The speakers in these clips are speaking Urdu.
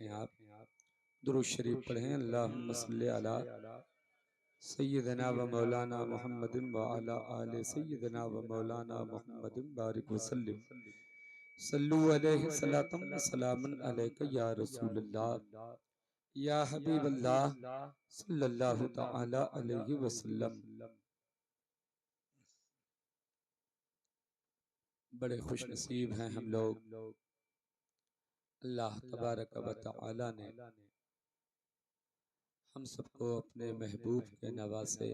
رکھیں آپ. درود شریف پڑھیں. اللہم صلی علی سیدنا و مولانا محمد و علی آل سیدنا و مولانا محمد بارک وسلم. صلو علیہ صلاۃ و سلام علیک یا رسول اللہ یا حبیب اللہ صلی اللہ تعالی علیہ وسلم. بڑے خوش نصیب ہیں ہم لوگ. اللہ تبارک و تعالی نے ہم سب کو اپنے محبوب کے نواسے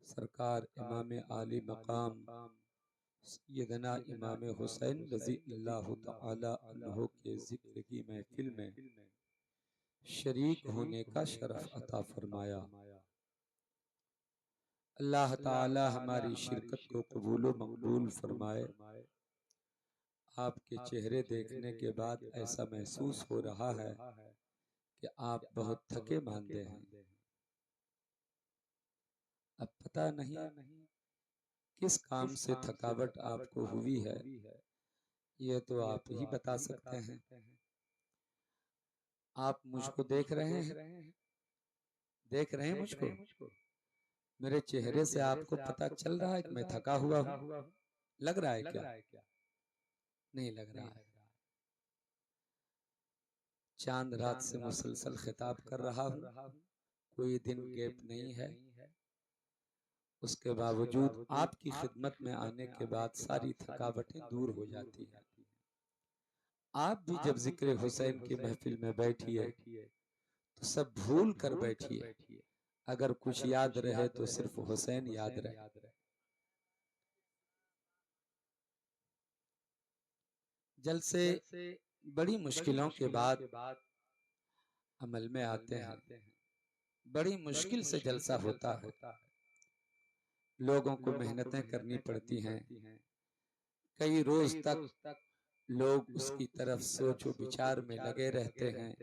سرکار امام عالی مقام سیدنا امام حسین رضی اللہ تعالی عنہ کے ذکر کی محفل میں شریک ہونے کا شرف عطا فرمایا. اللہ تعالی ہماری شرکت کو قبول و مقبول فرمائے. آپ کے چہرے دیکھنے کے بعد ایسا محسوس ہو رہا ہے کہ آپ بہت تھکے ماندے ہیں. اب پتہ نہیں کس کام سے تھکاوٹ آپ کو ہوئی ہے، یہ تو آپ ہی بتا سکتے ہیں. آپ مجھ کو دیکھ رہے ہیں مجھ کو؟ میرے چہرے سے آپ کو پتہ چل رہا ہے کہ میں تھکا ہوا ہوں؟ لگ رہا ہے کیا؟ نہیں لگ رہا ہے. چاند رات سے مسلسل خطاب کر رہا ہوں، کوئی دن گیپ نہیں ہے. اس کے باوجود آپ کی خدمت میں آنے کے بعد ساری تھکاوٹیں دور ہو جاتی ہیں. آپ بھی جب ذکر حسین کی محفل میں بیٹھیے تو سب بھول کر بیٹھیے. اگر کچھ یاد رہے تو صرف حسین یاد رہے. جلسے بڑی مشکلوں کے بعد عمل میں آتے ہیں. بڑی مشکل سے جلسہ ہوتا ہے. لوگوں کو محنتیں کرنی پڑتی ہیں. کئی روز تک لوگ اس کی طرف سوچ و بچار میں لگے رہتے ہیں.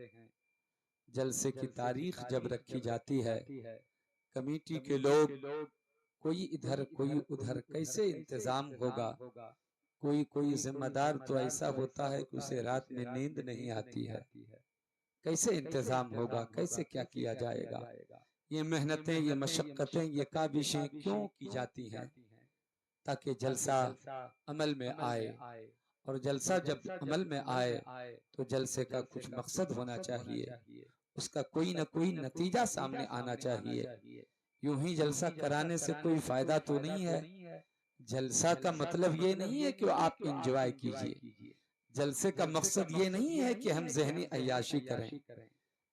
جلسے کی تاریخ جب رکھی جاتی ہے، کمیٹی کے لوگ کوئی ادھر کوئی ادھر کیسے انتظام ہوگا. کوئی ذمہ دار تو ایسا ہوتا ہے کہ اسے رات میں نیند نہیں آتی ہے. کیسے انتظام ہوگا، کیسے کیا کیا جائے گا. یہ محنتیں، یہ مشقتیں، یہ کاوشیں کیوں کی جاتی ہیں؟ تاکہ جلسہ عمل میں آئے. اور جلسہ جب عمل میں آئے تو جلسے کا کچھ مقصد ہونا چاہیے. اس کا کوئی نہ کوئی نتیجہ سامنے آنا چاہیے. یوں ہی جلسہ کرانے سے کوئی فائدہ تو نہیں ہے. جلسہ کا مطلب یہ نہیں ہے کہ آپ انجوائے کیجئے. جلسے کا مقصد یہ نہیں ہے کہ ہم ذہنی عیاشی کریں.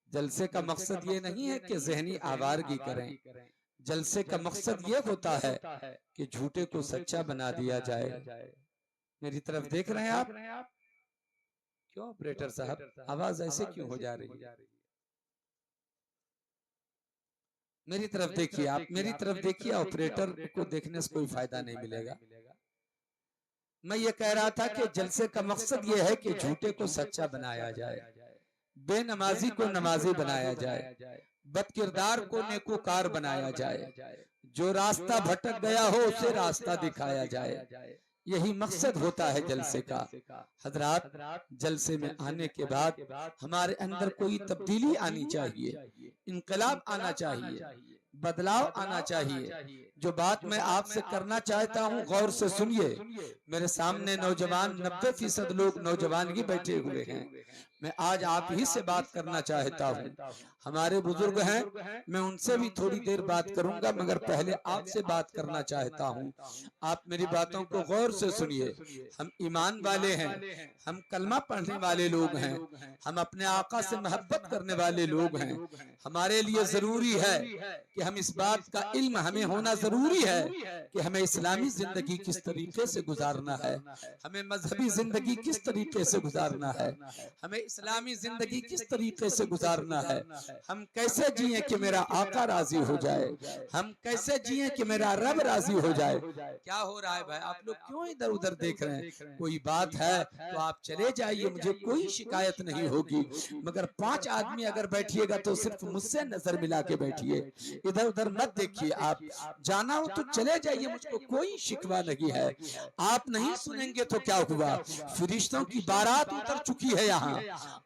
جلسے کا مقصد یہ نہیں ہے کہ ذہنی آوارگی کریں. جلسے کا مقصد یہ ہوتا ہے کہ جھوٹے کو سچا بنا دیا جائے. میری طرف دیکھ رہے ہیں آپ؟ کیوں آپریٹر صاحب آواز ایسے کیوں ہو جا رہی ہے؟ میری طرف دیکھیے آپ، میری طرف دیکھیے. آپریٹر کو دیکھنے سے کوئی فائدہ نہیں ملے گا. میں یہ کہہ رہا تھا کہ جلسے کا مقصد یہ ہے کہ جھوٹے کو سچا بنایا جائے، بے نمازی کو نمازی بنایا جائے، بد کردار کو نیکوکار بنایا جائے، جو راستہ بھٹک گیا ہو اسے راستہ دکھایا جائے. یہی مقصد ہوتا ہے جلسے کا. حضرات، جلسے میں آنے کے بعد ہمارے اندر کوئی تبدیلی آنی چاہیے، انقلاب آنا چاہیے، بدلاؤ آنا چاہیے. جو بات میں آپ سے کرنا چاہتا ہوں غور سے سنیے. میرے سامنے نوجوان 90% لوگ نوجوان ہی بیٹھے ہوئے ہیں. میں آج آپ ہی سے بات کرنا چاہتا ہوں. ہمارے بزرگ ہیں، میں ان سے بھی تھوڑی دیر بات کروں گا، مگر پہلے آپ سے بات کرنا چاہتا ہوں. آپ میری باتوں کو غور سے سنیے. ہم ایمان والے ہیں، ہم کلمہ پڑھنے والے لوگ ہیں، ہم اپنے آقا سے محبت کرنے والے لوگ ہیں. ہمارے لیے ضروری ہے کہ ہم اس بات کا علم ہمیں ہونا ضروری ہے کہ ہمیں اسلامی زندگی کس طریقے سے گزارنا ہے، ہمیں مذہبی زندگی کس طریقے سے گزارنا ہے، ہمیں اسلامی زندگی کس طریقے سے گزارنا ہے. ہم کیسے جئیں کہ میرا آقا راضی ہو جائے، ہم کیسے جئیں کہ میرا رب راضی ہو جائے. کیا ہو رہا ہے بھائی؟ آپ لوگ کیوں ادھر ادھر دیکھ رہے ہیں؟ کوئی بات ہے تو آپ چلے جائیے، مجھے کوئی شکایت نہیں ہوگی. مگر 5 آدمی اگر بیٹھیے گا تو صرف مجھ سے نظر ملا کے بیٹھیے، ادھر ادھر مت دیکھیے. آپ جانا ہو تو چلے جائیے، مجھ کو کوئی شکوہ نہیں ہے. آپ نہیں سنیں گے تو کیا ہوا؟ فرشتوں کی بارات اتر چکی ہے یہاں.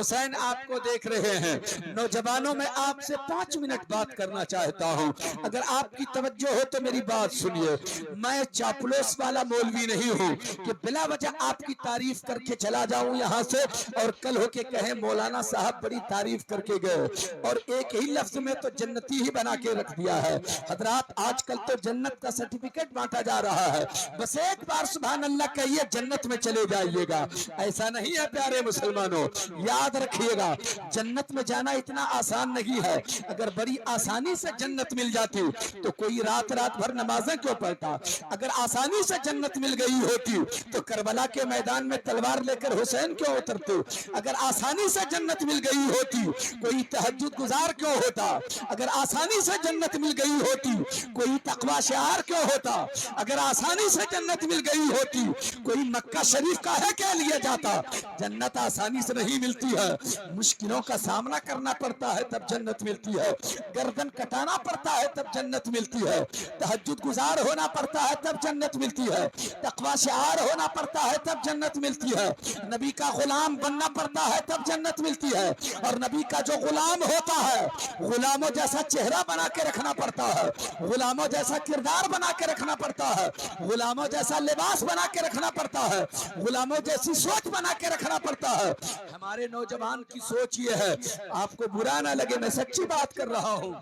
حسین آپ کو دیکھ رہے ہیں۔ نوجوانوں میں آپ سے 5 منٹ بات کرنا چاہتا ہوں، اگر آپ کی توجہ ہو تو میری بات سنیے۔ میں چاپلوس والا مولوی نہیں ہوں کہ بلا وجہ آپ کی تعریف کر کے چلا جاؤں یہاں سے اور کل ہو کے کہیں مولانا صاحب بڑی تعریف کر کے گئے اور ایک ہی لفظ میں تو جنتی ہی بنا کے رکھ دیا ہے۔ حضرات آج کل تو جنت کا سرٹیفکیٹ بانٹا جا رہا ہے، بس ایک بار سبحان اللہ کہیے جنت میں چلے جائیے گا۔ ایسا نہیں ہے پیارے مسلمانوں، یاد رکھیے گا جنت میں جانا اتنا آسان نہیں ہے۔ اگر بڑی آسانی سے جنت مل جاتی تو کوئی رات رات بھر نمازیں کیوں پڑھتا؟ اگر آسانی سے جنت مل گئی ہوتی تو کربلا کے میدان میں تلوار لے کر حسین کیوں اترتے؟ اگر آسانی سے جنت مل گئی ہوتی کوئی تہجد گزار کیوں ہوتا؟ اگر آسانی سے جنت مل گئی ہوتی کوئی تقوی شعار کیوں ہوتا؟ اگر آسانی سے جنت مل گئی ہوتی کوئی مکہ شریف کاہے کے لیے جاتا؟ جنت آسانی سے نہیں ملتی ہے، مشکلوں کا سامنا کرنا پڑتا ہے تب جنت ملتی ہے، گردن کٹانا پڑتا ہے تب جنت ملتی ہے، تہجد گزار ہونا پڑتا ہے تب جنت ملتی ہے، تقوی شعار ہونا پڑتا ہے تب جنت ملتی ہے، نبی کا غلام بننا پڑتا ہے تب جنت ملتی ہے۔ اور نبی کا جو غلام ہوتا ہے غلاموں جیسا چہرہ بنا کے رکھنا پڑتا ہے، غلاموں جیسا کردار بنا کے رکھنا پڑتا ہے، غلاموں جیسا لباس بنا کے رکھنا پڑتا ہے، غلاموں جیسی سوچ بنا کے رکھنا پڑتا ہے۔ ہمارے نوجوان کی سوچ یہ ہے، آپ کو برا نہ لگے میں سچی بات کر رہا ہوں،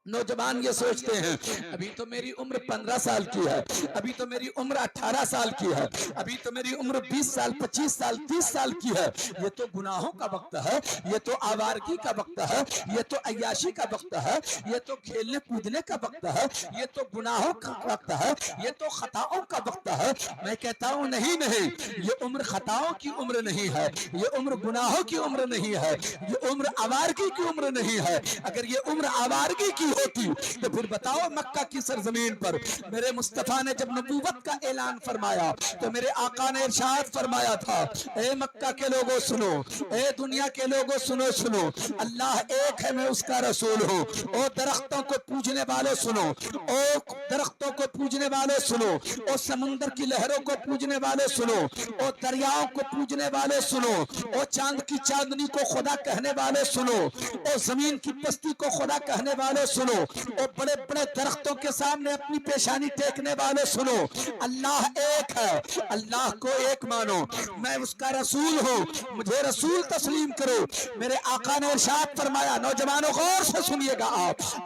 نوجوان یہ سوچتے ہیں ابھی تو میری عمر 15 سال کی ہے، ابھی تو میری عمر 18 سال کی ہے، ابھی تو میری عمر 20 سال 25 سال 30 سال کی ہے، یہ تو گناہوں کا وقت ہے، یہ تو آوارگی کا وقت ہے، یہ تو عیاشی کا وقت ہے، یہ تو کھیلنے کودنے کا وقت ہے، یہ تو گناہوں کا وقت ہے، یہ تو خطاؤں کا وقت ہے۔ میں کہتا ہوں نہیں یہ عمر خطاؤں کی عمر نہیں ہے، یہ عمر گناہوں کی عمر نہیں ہے، یہ عمر آوارگی کی عمر نہیں ہے۔ اگر یہ عمر آوارگی کی ہوتی تو پھر بتاؤ مکہ کی سرزمین پر میرے مصطفیٰ نے جب نبوت کا اعلان فرمایا تو میرے آقا نے ارشاد فرمایا تھا، اے مکہ کے لوگوں سنو، اے دنیا کے لوگوں سنو، اللہ ایک ہے میں اس کا رسول ہوں۔ او درختوں کو پوجنے والوں سنو، او درختوں کو پوجنے والوں سنو، او سمندر کی لہروں کو پوجنے والوں سنو، او دریاؤں کو پوجنے والوں سنو، او چاند کی چاندنی کو خدا کہنے والوں سنو، او زمین کی پستی کو خدا کہنے والوں سنو، او بڑے بڑے درختوں کے سامنے اپنی پیشانی ٹیکنے والوں سنو، اللہ ایک ہے، اللہ کو ایک مانو، میں اس کا رسول ہوں، مجھے رسول تسلیم کرو۔ میرے آقا نے ارشاد فرمایا، نوجوانوں غور سے سنیے گا،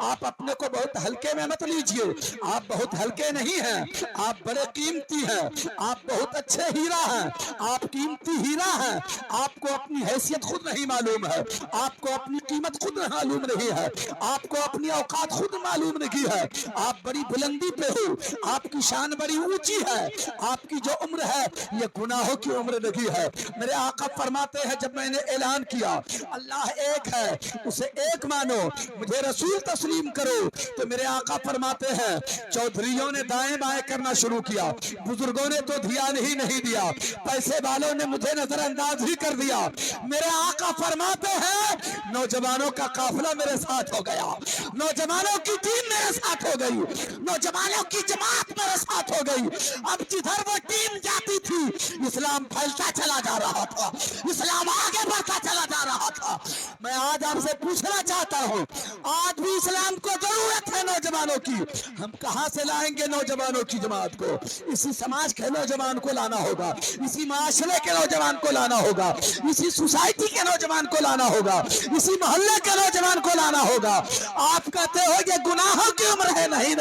آپ اپنے کو بہت ہلکے میں مت لیجئے، آپ بہت ہلکے نہیں ہیں، آپ بڑے قیمتی ہیں، آپ بہت اچھے ہیرا ہیں، آپ قیمتی ہیرا ہیں، آپ کو اپنی حیثیت خود نہیں معلوم ہے، آپ کو اپنی قیمت خود معلوم نہیں ہے، آپ کو اپنی اوقات خود معلوم نہیں ہے، آپ بڑی بلندی پہ ہو، آپ کی شان بڑی اونچی ہے، آپ کی جو عمر ہے یہ گناہوں کی عمر نہیں ہے۔ میرے آقا فرماتے ہیں جب میں نے اعلان کیا اللہ ایک ہے اسے ایک مانو، مجھے رسول تسلیم کرو، تو میرے آقا فرماتے ہیں چودھریوں نے دائیں بائیں کرنا شروع کیا، بزرگوں نے تو دھیان ہی نہیں دیا، پیسے والوں نے مجھے نظر انداز ہی کر دیا۔ میرے آقا فرماتے ہیں نوجوانوں کا قافلہ میرے ساتھ ہو گیا، نوجوانوں کی ٹیم میرے ساتھ ہو گئی، نوجوانوں کی جماعت میرے ساتھ ہو گئی۔ اب جدھر وہ ٹیم جاتی تھی اسلام پھیلتا چلا جا رہا تھا، اسلام آگے بڑھتا چلا جا رہا تھا۔ میں آج آپ سے پوچھنا چاہتا ہوں، آج بھی اسلام کو ضرورت ہے نوجوانوں کی، ہم کہاں سے لائیں گے نوجوانوں کی جماعت کو؟ اسی سماج کے نوجوان کو لانا ہوگا، اسی معاشرے کے نوجوان کو لانا ہوگا، اسی سوسائٹی کے نوجوان کو لانا ہوگا، اسی محلے کے نوجوان کو لانا ہوگا۔ آپ کہتے ہو یہ گناہوں کی عمر ہے، نہیں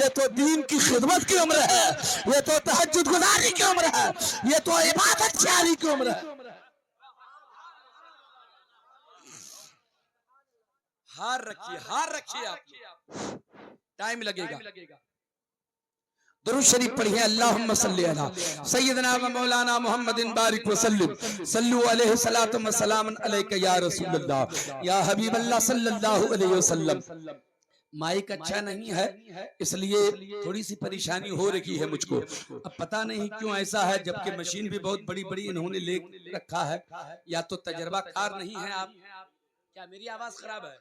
یہ تو دین کی خدمت کی عمر ہے، یہ تو تہجد گزاری کی عمر ہے، یہ تو عبادت جاری کی عمر ہے۔ ہار رکھیے آپ، ٹائم لگے گا۔ درود شریف پڑھیے، اللہم صلی علی سیدنا و مولانا محمد بارک وسلم، صلو علیہ الصلوۃ والسلام علیک یا رسول اللہ یا حبیب اللہ صلی اللہ علیہ وسلم۔ مائک اچھا نہیں ہے اس لیے تھوڑی سی پریشانی ہو رہی ہے مجھ کو، اب پتہ نہیں کیوں ایسا ہے، جبکہ مشین بھی بہت بڑی بڑی انہوں نے لے رکھا ہے، یا تو تجربہ کار نہیں ہے آپ، کیا میری آواز خراب ہے؟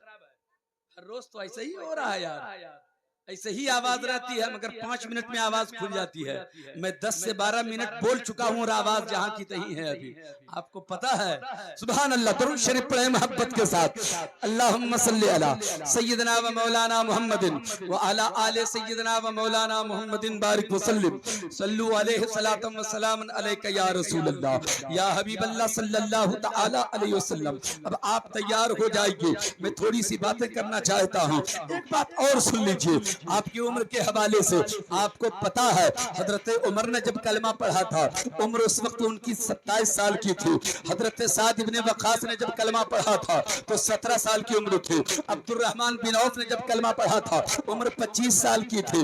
ہر روز تو ایسا ہی ہو رہا ہے یار، ایسے ہی آواز رہتی ہے مگر 5 منٹ میں آواز کھل جاتی ہے. میں 10 سے 12 منٹ بول چکا ہوں اور آواز جہاں کی تہیں ہے ابھی. آپ کو پتا ہے؟ سبحان اللہ. درود شریف پڑھیں محبت کے ساتھ. اللہم صلی علی سیدنا و مولانا محمد وعلی آل سیدنا و مولانا محمد بارک وسلم. صلو علیہ الصلاۃ والسلام علیک یا رسول اللہ یا حبیب اللہ صلی اللہ تعالی علیہ وسلم. اب آپ تیار ہو جائیے. میں تھوڑی سی باتیں کرنا چاہتا ہوں. ایک بات اور سن لیجئے آپ کی عمر کے حوالے سے. آپ کو پتا ہے حضرت عمر نے جب کلمہ پڑھا تھا عمر اس وقت ان کی 27 سال کی تھی. حضرت سعد ابن وقاص نے جب کلمہ پڑھا تھا تو 17 سال کی عمر تھی. عبد الرحمن بن عوف نے جب کلمہ پڑھا تھا عمر 25 سال کی تھی.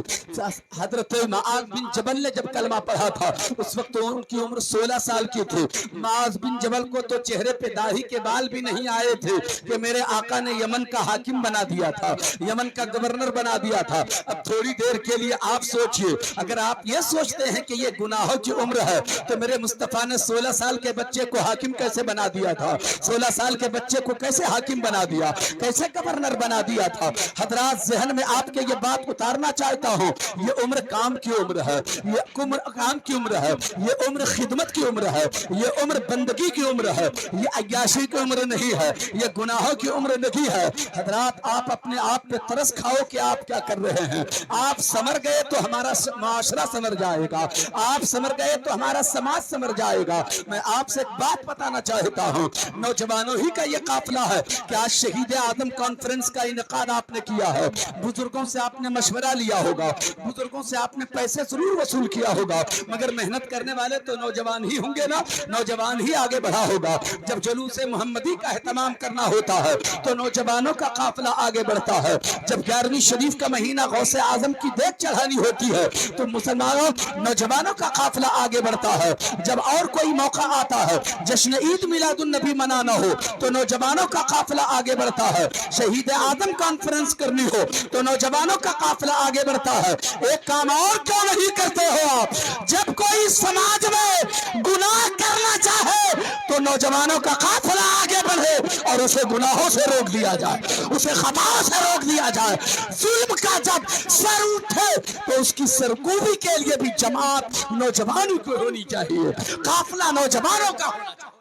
حضرت معاذ بن جبل نے جب کلمہ پڑھا تھا اس وقت ان کی عمر 16 سال کی تھی. معاذ بن جبل کو تو چہرے پہ داڑھی کے بال بھی نہیں آئے تھے کہ میرے آقا نے یمن کا حاکم بنا دیا تھا, یمن کا گورنر بنا دیا تھا. اب تھوڑی دیر کے لیے آپ سوچئے, اگر آپ یہ سوچتے ہیں کہ یہ گناہوں کی عمر ہے تو میرے مصطفیٰ نے 16 سال کے بچے کو حاکم کیسے بنا دیا تھا؟ 16 سال کے بچے کو کیسے حاکم بنا دیا, کیسے گورنر بنا دیا تھا؟ حضرات ذہن میں آپ کے یہ بات اتارنا چاہتا ہوں. یہ عمر کام کی عمر ہے, یہ عمر کام کی عمر ہے, یہ عمر خدمت کی عمر ہے, یہ عمر بندگی کی عمر ہے, یہ عیاشی کی عمر نہیں ہے, یہ گناہوں کی عمر نہیں ہے. حضرات آپ اپنے آپ پہ ترس کھاؤ کہ آپ کیا کر رہے ہیں. آپ سمر گئے تو ہمارا معاشرہ سمر جائے گا, آپ سمر گئے تو ہمارا سماج سمر جائے گا. میں آپ سے ایک بات بتانا چاہتا ہوں, نوجوانوں ہی کا یہ قافلہ ہے کہ آج شہید اعظم کانفرنس کا انعقاد آپ نے کیا ہے. بزرگوں سے آپ نے مشورہ لیا ہوگا, بزرگوں سے آپ نے پیسے ضرور وصول کیا ہوگا, مگر محنت کرنے والے تو نوجوان ہی ہوں گے نا, نوجوان ہی آگے بڑھا ہوگا. جب جلوس محمدی کا اہتمام کرنا ہوتا ہے تو نوجوانوں کا قافلہ آگے بڑھتا ہے. جب 11ویں شریف کا مہینہ غوث اعظم کی دیکھ چڑھانی ہوتی ہے تو مسلمانوں نوجوانوں کا قافلہ آگے بڑھتا ہے. جب اور کوئی موقع آتا ہے, جشن عید میلاد النبی منانا ہو تو نوجوانوں کا قافلہ آگے بڑھتا ہے. شہید اعظم کانفرنس کرنی ہو تو نوجوانوں کا قافلہ آگے بڑھتا ہے. ایک کام اور کیوں نہیں کرتے ہو آپ؟ جب کوئی سماج میں گناہ کرنا چاہے تو نوجوانوں کا قافلہ آگے بڑھے اور اسے گناہوں سے روک دیا جائے, اسے خطاؤں سے روک دیا جائے. ظلم کا جب سر اٹھے تو اس کی سرکوبی کے لیے بھی جماعت نوجوانوں کو ہونی چاہیے, قافلہ نوجوانوں کا ہونا چاہیے.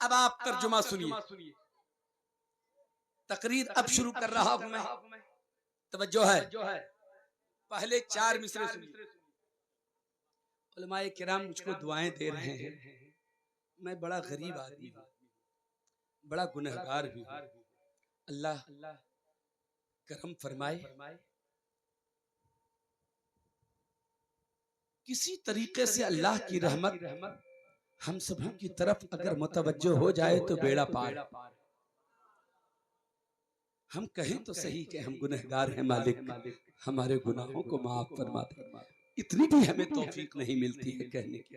اب آپ ترجمہ سنیے. تقریر اب شروع کر رہا ہوں میں, توجہ ہے. پہلے 4 مصرے سنیے. علماء کرام مجھ کو دعائیں دے رہے ہیں. میں بڑا غریب آدمی ہوں, بڑا گنہگار بھی ہوں. اللہ کرم فرمائے, کسی طریقے سے اللہ کی رحمت ہم سبوں کی طرف اگر متوجہ ہو جائے تو بیڑا پار. ہم کہیں تو صحیح کہ ہم گنہگار ہیں, مالک ہمارے گناہوں کو معاف فرما دے. اتنی بھی ہمیں توفیق نہیں ملتی ہے کہنے کی.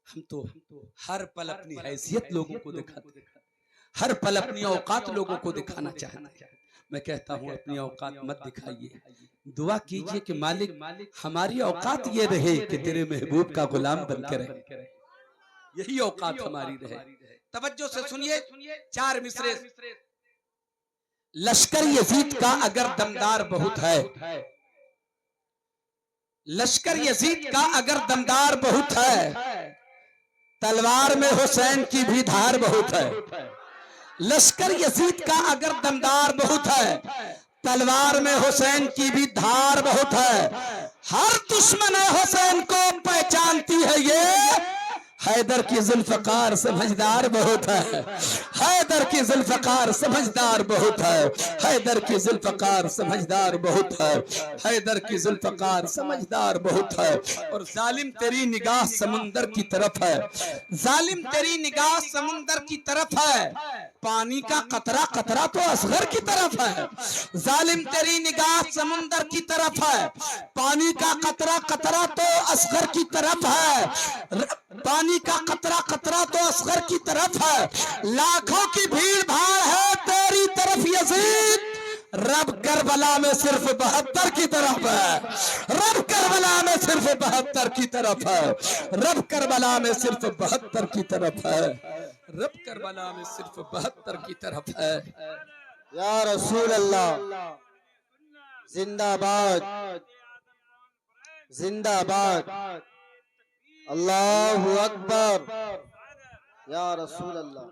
ہم تو ہر پل اپنی حیثیت لوگوں کو دکھاتے ہیں, ہر پل اپنی اوقات لوگوں کو دکھانا چاہتے ہیں. میں کہتا ہوں اپنی اوقات مت دکھائیے, دعا کیجئے کہ مالک ہماری اوقات یہ رہے کہ تیرے محبوب کا غلام بن کر رہے, یہی اوقات ہماری رہے. توجہ سے سنیے 4 مصرے. لشکر یزید کا اگر دمدار بہت ہے, لشکر یزید کا اگر دمدار بہت ہے, تلوار میں حسین کی بھی دھار بہت ہے. لشکر یزید کا اگر دمدار بہت ہے, تلوار میں حسین کی بھی دھار بہت ہے. ہر دشمن حسین کو پہچانتی ہے یہ, حیدر کی ذوالفقار سمجھدار بہت ہے. حیدر کی ذوالفقار سمجھدار بہت ہے, حیدر کی ذوالفقار سمجھدار بہت ہے, حیدر کی ذوالفقار سمجھدار بہت ہے. اور ظالم تیری نگاہ سمندر کی طرف ہے, ظالم تیری نگاہ سمندر کی طرف ہے, پانی کا قطرہ قطرہ تو اصغر کی طرف ہے. ظالم تیری نگاہ سمندر کی طرف ہے, پانی کا قطرہ قطرہ تو اصغر کی طرف ہے. پانی کا قطرہ قطرہ تو اصغر کی طرف ہے. لاکھوں کی بھیڑ بھاڑ ہے تیری طرف یزید, رب کربلا میں صرف 72 کی طرف ہے. رب کربلا میں صرف 72 کی طرف ہے. رب کربلا میں صرف 72 کی طرف ہے. رب کربلا میں صرف 72 کی طرف ہے. یا رسول اللہ زندہ باد زندہ باد اللہ اکبر یا رسول اللہ.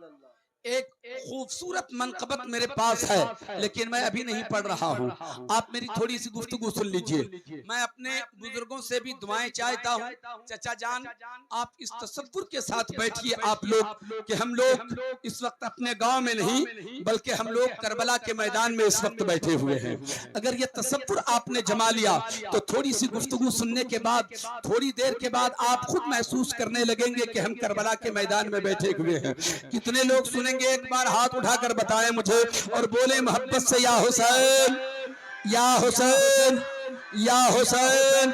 ایک خوبصورت منقبت میرے پاس ہے لیکن میں ابھی نہیں پڑھ رہا ہوں. آپ میری تھوڑی سی گفتگو سن لیجئے. میں اپنے بزرگوں سے بھی دعائیں چاہتا ہوں. چچا جان آپ اس تصور کے ساتھ بیٹھیے آپ لوگ کہ ہم لوگ اس وقت اپنے گاؤں میں نہیں بلکہ ہم لوگ کربلا کے میدان میں اس وقت بیٹھے ہوئے ہیں. اگر یہ تصور آپ نے جما لیا تو تھوڑی سی گفتگو سننے کے بعد تھوڑی دیر کے بعد آپ خود محسوس کرنے لگیں گے کہ ہم کربلا کے میدان میں بیٹھے ہوئے ہیں. کتنے لوگ سنیں گے ایک بار ہاتھ اٹھا کر بتائیں مجھے اور بولیں محبت سے یا حسین یا حسین یا حسین.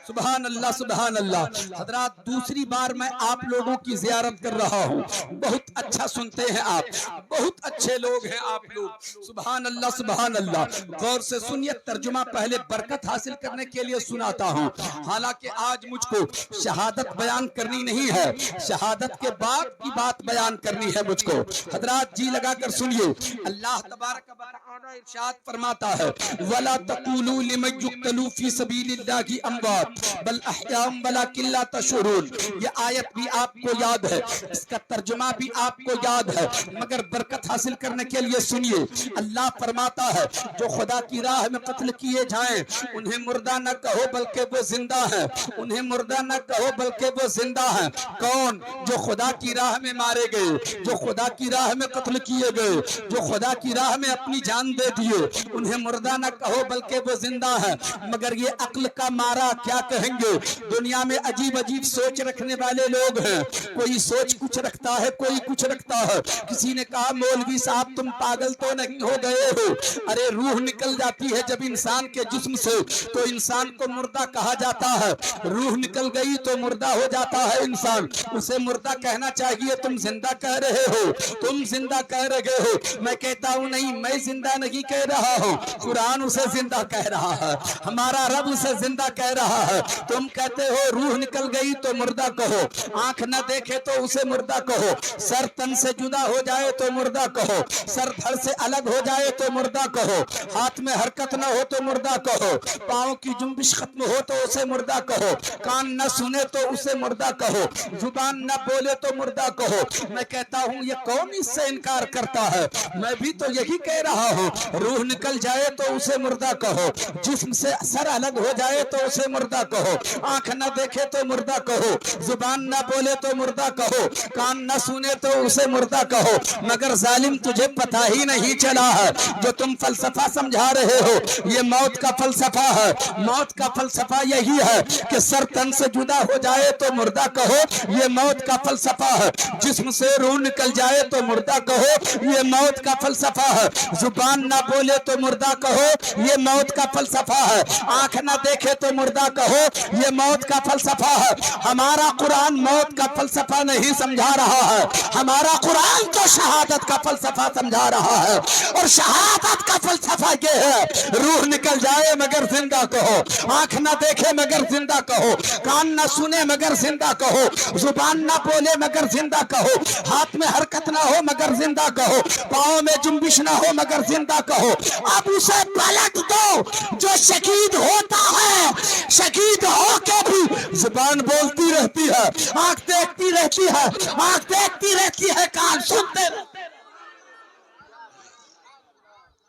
سبحان اللہ سبحان اللہ. حضرات دوسری بار میں آپ لوگوں کی زیارت کر رہا ہوں. بہت اچھا سنتے ہیں آپ, بہت اچھے لوگ ہیں آپ لوگ. سبحان اللہ سبحان اللہ. غور سے سنیے, ترجمہ پہلے برکت حاصل کرنے کے لیے سناتا ہوں. حالانکہ آج مجھ کو شہادت بیان کرنی نہیں ہے, شہادت کے بعد کی بات بیان کرنی ہے مجھ کو. حضرات جی لگا کر سنیے. اللہ تبارک و تعالی ارشاد فرماتا ہے وَلَا تَقُولُوا لِمَنْ يُقْتَلُ فِي سَبِيلِ اللَّهِ أَمْوَاتٌ بَلْ أَحْيَاءٌ وَلَكِنْ لَا تَشْعُرُونَ. یہ آیت بھی آپ کو یاد ہے, اس کا ترجمہ بھی آپ کو یاد ہے, مگر برکت حاصل کرنے کے لیے سنیے. اللہ فرماتا ہے جو خدا کی راہ میں قتل کیے جائیں انہیں مردہ نہ کہو بلکہ وہ زندہ ہیں, انہیں مردہ نہ کہو بلکہ وہ زندہ ہیں. کون؟ جو خدا کی راہ میں مارے گئے, جو خدا کی راہ میں قتل کیے گئے, جو خدا کی راہ میں اپنی جان دے دیے, انہیں مردہ نہ کہو بلکہ وہ زندہ ہیں. مگر یہ عقل کا مارا کیا کہیں گے؟ دنیا میں عجیب عجیب سوچ رکھنے والے لوگ ہیں. کوئی سوچ کچھ رکھتا ہے, کوئی کچھ رکھتا ہے. کسی نے کہا مولوی صاحب تم پاگل تو نہیں ہو گئے ہو؟ ارے روح نکل جاتی ہے جب انسان کے جسم سے تو انسان کو مردہ کہا جاتا ہے. روح نکل گئی تو مردہ ہو جاتا ہے انسان, اسے مردہ کہنا چاہیے. تم زندہ کہہ رہے ہو, تم زندہ کہہ رہے ہو. میں کہتا ہوں نہیں, میں زندہ نہیں کہہ رہا ہوں, قرآن اسے زندہ کہہ رہا ہے, ہمارا رب اسے زندہ کہہ رہا ہے. تم کہتے ہو روح نکل گئی تو مردہ کہو, آنکھ نہ دیکھے تو اسے مردہ کہو, سر تن سے جدا ہو جائے تو مردہ کہو, سر دھڑ سے الگ ہو جائے تو مردہ کہو, ہاتھ میں حرکت نہ ہو تو مردہ کہو, پاؤں کی جنبش ختم ہو تو اسے مردہ کہو, کان نہ سنے تو اسے مردہ کہو, زبان نہ بولے تو مردہ کہو. میں کہتا ہوں یہ کون اس سے انکار کرتا ہے؟ میں بھی تو یہی کہہ رہا ہوں. روح نکل جائے تو اسے مردہ کہو, جسم سے سر الگ ہو جائے تو اسے مردہ کہو, آنکھ نہ دیکھے تو مردہ کہو, زبان نہ بولے تو مردہ کہو, کان نہ سنے تو اسے مردہ کہو. مگر ظالم تجھے پتہ ہی نہیں چلا ہے جو تم فلسفہ سمجھا رہے ہو, یہ موت کا فلسفہ ہے. موت کا فلسفہ یہی ہے کہ سر تن سے جدا ہو جائے تو مردہ کہو, یہ موت کا فلسفہ ہے. جسم سے روح نکل جائے تو مردہ کہو, یہ موت کا فلسفہ ہے. زبان نہ بولے تو مردہ کہو, یہ موت کا فلسفہ ہے. آنکھ نہ دیکھے تو مردہ کہو, یہ موت کا فلسفہ ہے. ہمارا قرآن موت کا فلسفہ نہیں سمجھا رہا ہے, ہمارا قرآن تو شہادت کا فلسفہ سمجھا رہا ہے. اور شہادت کا فلسفہ یہ ہے روح نکل جائے مگر زندہ کہو, آنکھ نہ دیکھے مگر زندہ کہو, کان نہ سنے مگر زندہ کہو, زبان نہ بولے مگر زندہ کہو, ہاتھ میں حرکت نہ ہو مگر زندہ کہو, پاؤں میں جنبش نہ ہو مگر زندہ کہو. اب اسے پلٹ دو جو شہید ہوتا ہے, شہید ہو کے بھی زبان بولتی رہتی ہے, آنکھ دیکھتی رہتی ہے, آنکھ دیکھتی رہتی ہے, کان سنتے رہتے.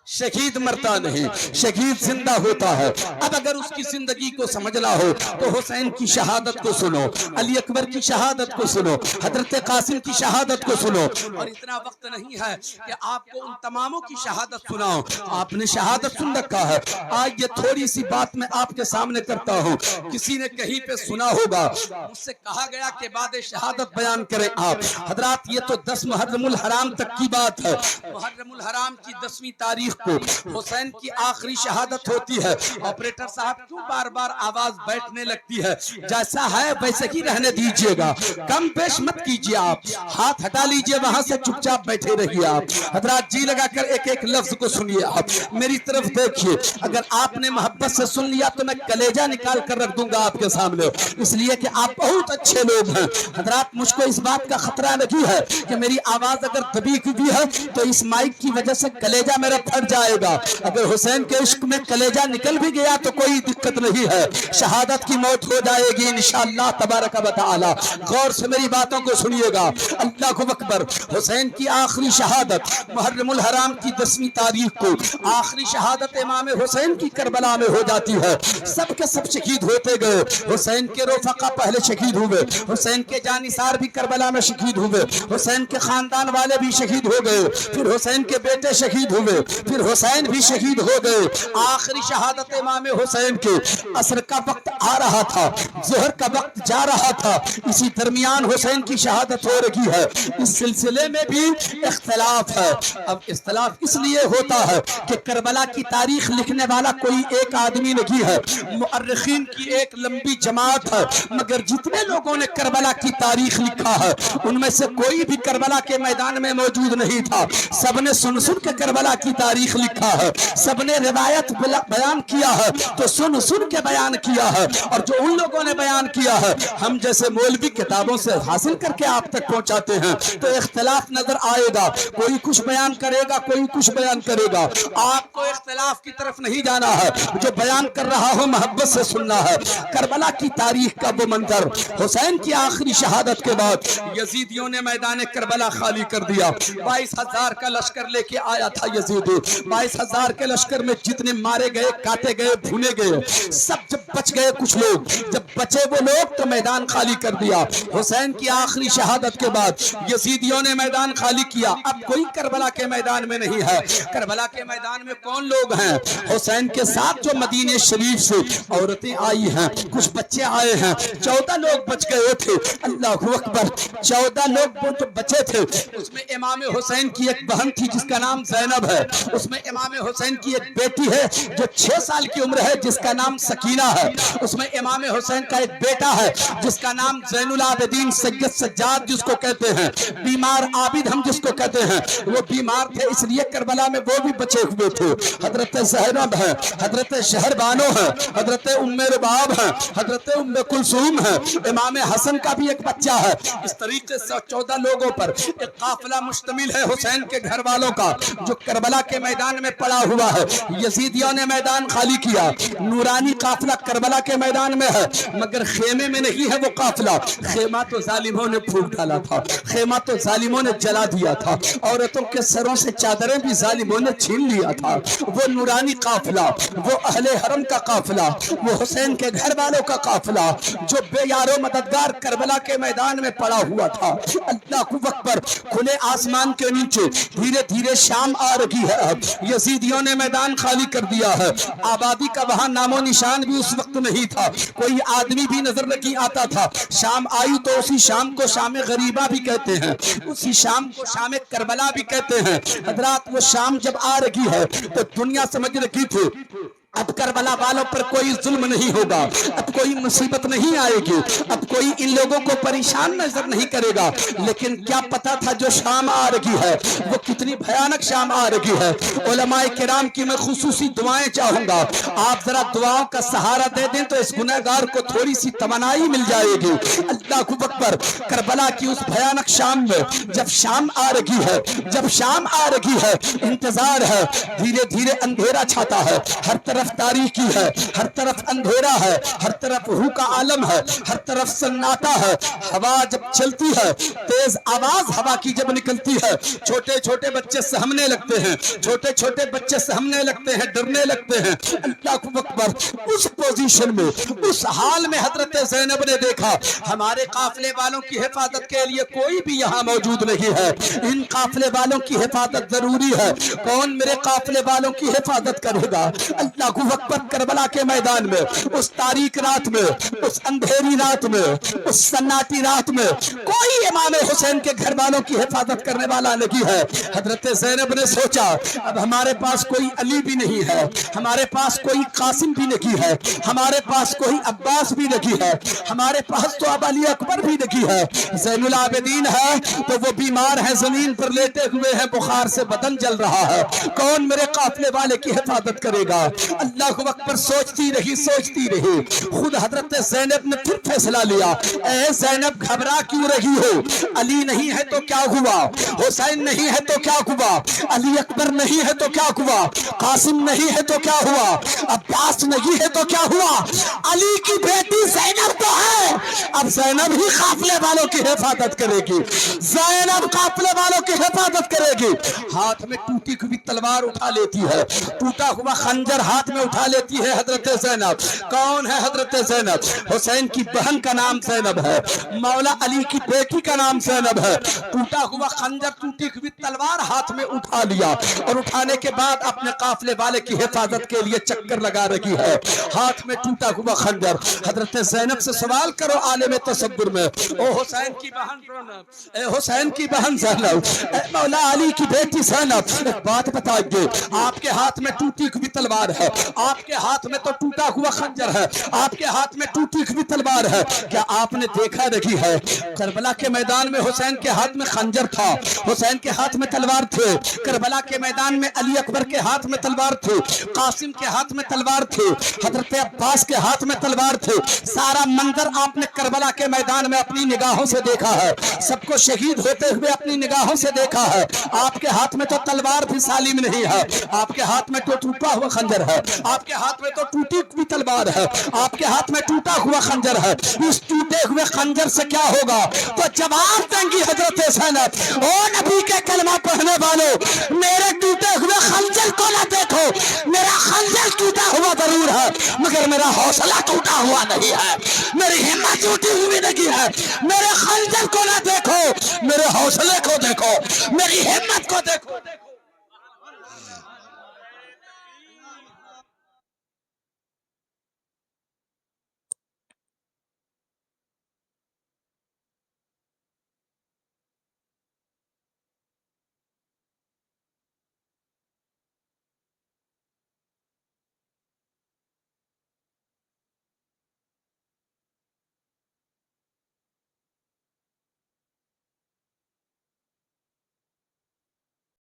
شہید مرتا نہیں, شہید زندہ ہوتا ہے. اب اگر اس کی زندگی کو سمجھنا ہو تو حسین کی شہادت کو سنو, علی اکبر کی شہادت کو سنو, حضرت قاسم کی شہادت کو سنو. اور اتنا وقت نہیں ہے کہ آپ کو ان تماموں کی شہادت سناؤ, آپ نے شہادت سن رکھا ہے. آج یہ تھوڑی سی بات میں آپ کے سامنے کرتا ہوں. کسی نے کہیں پہ سنا ہوگا, مجھ سے کہا گیا کہ بعد شہادت بیان کریں آپ. حضرات یہ تو 10 محرم الحرام تک کی بات ہے. محرم الحرام کی 10ویں تاریخ کو حسین کی آخری شہادت ہوتی ہے. آپریٹر صاحب کیوں بار بار آواز بیٹھنے لگتی ہے؟ جیسا ہے ویسے ہی رہنے دیجئے گا, کم پیش مت کیجئے, آپ ہاتھ ہٹا لیجئے وہاں سے, چپ چاپ بیٹھے رہیے آپ. حضرات جی لگا کر ایک ایک لفظ کو سنیے, آپ میری طرف دیکھیے. اگر آپ نے محبت سے سن لیا تو میں کلیجہ نکال کر رکھ دوں گا آپ کے سامنے, اس لیے کہ آپ بہت اچھے لوگ ہیں. حضرات مجھ کو اس بات کا خطرہ نہیں ہے کہ میری آواز اگر دبی بھی ہے تو اس مائک کی وجہ سے کلیجہ میرا پھٹ جائے گا. اگر حسین کے عشق میں کلیجہ نکل بھی گیا تو کوئی دقت نہیں ہے, شہادت کی موت ہو جائے گی انشاءاللہ تبارک و تعالی. غور سے میری باتوں کو سنیے گا. اللہ اکبر. حسین کی آخری شہادت محرم الحرام کی 10ویں تاریخ کو آخری شہادت امام حسین کی کربلا میں ہو جاتی ہے. سب کے سب شہید ہوتے گئے. حسین کے رفقا پہلے شہید ہوئے, حسین کے جانثار بھی کربلا میں شہید ہوئے, حسین کے خاندان والے بھی شہید ہو گئے, پھر حسین کے بیٹے شہید ہوئے, پھر حسین بھی شہید ہو گئے. آخری شہادت امام حسین کے عصر کا وقت آ رہا تھا, ظہر کا وقت جا رہا تھا, اسی درمیان حسین کی شہادت ہو رہی ہے. اس سلسلے میں بھی اختلاف ہے. اب اختلاف اس لیے ہوتا ہے کہ کربلا کی تاریخ لکھنے والا کوئی ایک آدمی نہیں ہے, مؤرخین کی ایک لمبی جماعت ہے, مگر جتنے لوگوں نے کربلا کی تاریخ لکھا ہے ان میں سے کوئی بھی کربلا کے میدان میں موجود نہیں تھا. سب نے سن سن کے کربلا کی تاریخ لکھا ہے, سب نے روایت بیان کیا ہے تو سن سن کے بیان کیا ہے, اور جو ان لوگوں نے بیان کیا ہے ہم جیسے مولوی کتابوں سے حاصل کر کے آپ تک پہنچاتے ہیں. تو اختلاف نظر آئے گا, کوئی کچھ بیان کرے گا, کوئی کچھ بیان کرے گا. آپ کو اختلاف کی طرف نہیں جانا ہے, جو بیان کر رہا ہو محبت سے سننا ہے. کربلا کی تاریخ کا وہ منظر, حسین کی آخری شہادت کے بعد یزیدیوں نے میدان کربلا خالی کر دیا. 22,000 کا لشکر لے کے آیا تھا یزید. 22,000 کے لشکر میں جتنے مارے گئے, کاٹے گئے, بھونے گئے, سب جب بچ گئے کچھ لوگ, جب بچے وہ لوگ تو میدان خالی کر دیا. حسین کی آخری شہادت کے بعد یزیدیوں نے میدان خالی کیا. اب کوئی کربلا کے میدان میں نہیں ہے. کربلا کے میدان میں کون لوگ ہیں؟ حسین کے ساتھ جو مدینہ شریف سے عورتیں آئی ہیں, کچھ بچے آئے ہیں, 14 لوگ بچ گئے تھے. اللہ اکبر. 14 لوگ جو بچے تھے اس میں امام حسین کی ایک بہن تھی جس کا نام زینب ہے, اس میں امام حسین کی ایک بیٹی ہے جو 6 سال کی عمر ہے جس کا نام سکینہ ہے, اس میں امام حسین کا ایک بیٹا ہے جس کا نام زین العابدین سید سجاد جس کو کہتے ہیں, بیمار عابد ہم جس کو کہتے ہیں. وہ بیمار تھے اس لیے کربلا میں وہ بھی بچے ہوئے تھے. حضرت زینب ہے, حضرت شہربانو ہے, حضرت ام رباب ہے, حضرت ام کلثوم ہے, امام حسن کا بھی ایک بچہ ہے. اس طریقے سے 14 لوگوں پر ایک قافلہ مشتمل ہے حسین کے گھر والوں کا جو کربلا کے میدان میں پڑا ہوا ہے. یزیدیوں نے میدان خالی کیا. نورانی قافلہ کربلا کے میدان میں ہے مگر خیمے میں نہیں ہے وہ قافلہ. خیمہ تو ظالموں نے پھونک ڈالا تھا, خیمہ تو ظالموں نے جلا دیا تھا, عورتوں کے سروں سے چادریں بھی ظالموں نے چھین لیا تھا. وہ نورانی قافلہ, وہ اہل حرم کا قافلہ, وہ حسین کے گھر والوں کا قافلہ جو بے یار و مددگار کربلا کے میدان میں پڑا ہوا تھا. اللہ اکبر. کھلے آسمان کے نیچے دھیرے دھیرے شام آ رہی ہے. اب یزیدیوں نے میدان خالی کر دیا ہے. آبادی کا وہاں نام و نشان بھی اس وقت نہیں تھا, کوئی آدمی بھی نظر نہیں آتا تھا. شام آئی تو اسی شام کو شام غریبہ بھی کہتے ہیں, اسی شام کو شام کربلا بھی کہتے ہیں. حضرات وہ شام جب آ رہی ہے تو دنیا سمجھ رہی تھی اب کربلا والوں پر کوئی ظلم نہیں ہوگا, اب کوئی مصیبت نہیں آئے گی, اب کوئی ان لوگوں کو پریشان نظر نہیں کرے گا. لیکن کیا پتا تھا جو شام آ رہی ہے وہ کتنی بھیانک شام آ رہی ہے. علماء کرام کی میں خصوصی دعائیں چاہوں گا, آپ ذرا دعاؤں کا سہارا دے دیں تو اس گنہگار کو تھوڑی سی توانائی مل جائے گی. اللہ اکبر. کربلا کی اس بھیانک شام میں جب شام آ رہی ہے, جب شام آ رہی ہے, انتظار ہے, دھیرے دھیرے اندھیرا چھاتا ہے, ہر طرف تاریکی ہے, ہر طرف اندھیرا ہے, ہر طرف روح کا عالم ہے, ہر طرف سناٹا ہے. ہوا جب چلتی ہے, تیز آواز ہوا کی جب نکلتی ہے, چھوٹے چھوٹے بچے سہمنے لگتے ہیں, چھوٹے چھوٹے بچے سہمنے لگتے ہیں, ڈرنے لگتے ہیں. اللہ اکبر. اس پوزیشن میں, اس حال میں حضرت زینب نے دیکھا ہمارے قافلے والوں کی حفاظت کے لیے کوئی بھی یہاں موجود نہیں ہے, ان قافلے والوں کی حفاظت ضروری ہے. کون میرے قافلے والوں کی حفاظت کرے گا؟ اللہ اکبر. کربلا کے میدان میں اس تاریک رات میں, اس اندھیری رات میں, اس سناٹی رات میں کوئی امام حسین کے گھر والوں کی حفاظت کرنے والا نہیں ہے. حضرت زینب نے سوچا اب ہمارے پاس کوئی علی بھی نہیں ہے, ہمارے پاس کوئی قاسم بھی نہیں ہے, ہمارے پاس کوئی عباس بھی نہیں ہے, ہمارے پاس تو اب علی اکبر بھی لگی ہے. زین العابدین ہے تو وہ بیمار ہے, زمین پر لیٹے ہوئے ہیں, بخار سے بدن جل رہا ہے. کون میرے قافلے والے کی حفاظت کرے گا؟ اللہ اکبر. سوچتی رہی. خود حضرت زینب نے پھر فیصلہ لیا, اے زینب گھبرا کیوں رہی ہو؟ علی نہیں ہے تو کیا ہوا, حسین نہیں ہے تو کیا ہوا, علی اکبر نہیں ہے تو کیا ہوا, قاسم نہیں ہے تو کیا ہوا, عباس نہیں ہے تو کیا ہوا, علی کی بیٹی زینب تو ہے. اب زینب ہی قافلے والوں کی حفاظت کرے گی, زینب قافلے والوں کی حفاظت کرے گی. ہاتھ میں ٹوٹی ہوئی تلوار اٹھا لیتی ہے, ٹوٹا ہوا خنجر ہاتھ میں اٹھا لیتی ہے حضرت زینب. کون ہے حضرت زینب؟ حسین کی بہن کا نام زینب ہے, مولا علی کی بیٹی کا نام زینب ہے. ٹوٹا ہوا خنجر, ٹوٹی ہوئی تلوار ہاتھ میں اٹھا لیا, اور اٹھانے کے بعد اپنے قافلے والے کی حفاظت کے لیے چکر لگا رہی ہے. ہاتھ میں ٹوٹا ہوا خنجر. حضرت زینب سے سوال کرو عالم تصور میں, او حسین کی بہن زینب, اے حسین کی بہن زینب, اے مولا علی کی بیٹی زینب, ایک بات بتائیے, آپ کے ہاتھ میں ٹوٹی ہوئی تلوار ہے, آپ کے ہاتھ میں تو ٹوٹا ہوا خنجر ہے, آپ کے ہاتھ میں ٹوٹی ہوئی تلوار ہے, کیا آپ نے دیکھا نہیں ہے کربلا کے میدان میں حسین کے ہاتھ میں خنجر تھا, حسین کے ہاتھ میں تلوار تھے, کربلا کے میدان میں علی اکبر کے ہاتھ میں تلوار تھی, قاسم کے ہاتھ میں تلوار تھی, حضرت عباس کے ہاتھ میں تلوار تھی. سارا منظر آپ نے کربلا کے میدان میں اپنی نگاہوں سے دیکھا ہے, سب کو شہید ہوتے ہوئے اپنی نگاہوں سے دیکھا ہے. آپ کے ہاتھ میں تو تلوار بھی سالم نہیں ہے, آپ کے ہاتھ میں تو ٹوٹا ہوا خنجر ہے, آپ کے ہاتھ میں تو ٹوٹی ہوئی تلوار ہے, آپ کے ہاتھ میں ٹوٹا ہوا خنجر ہے. اس ٹوٹے ہوئے خنجر سے کیا ہوگا؟ تو جواب دیں گی حضرت زینب, او نبی کے کلمہ پڑھنے والوں, میرے ٹوٹے ہوئے خنجر کو نہ دیکھو, میرا خنجر ٹوٹا ہوا ضرور ہے مگر میرا حوصلہ ٹوٹا ہوا نہیں ہے, میری ہمت ٹوٹی ہوئی نہیں ہے. میرے خنجر کو نہ دیکھو, میرے حوصلے کو دیکھو, میری ہمت کو دیکھو.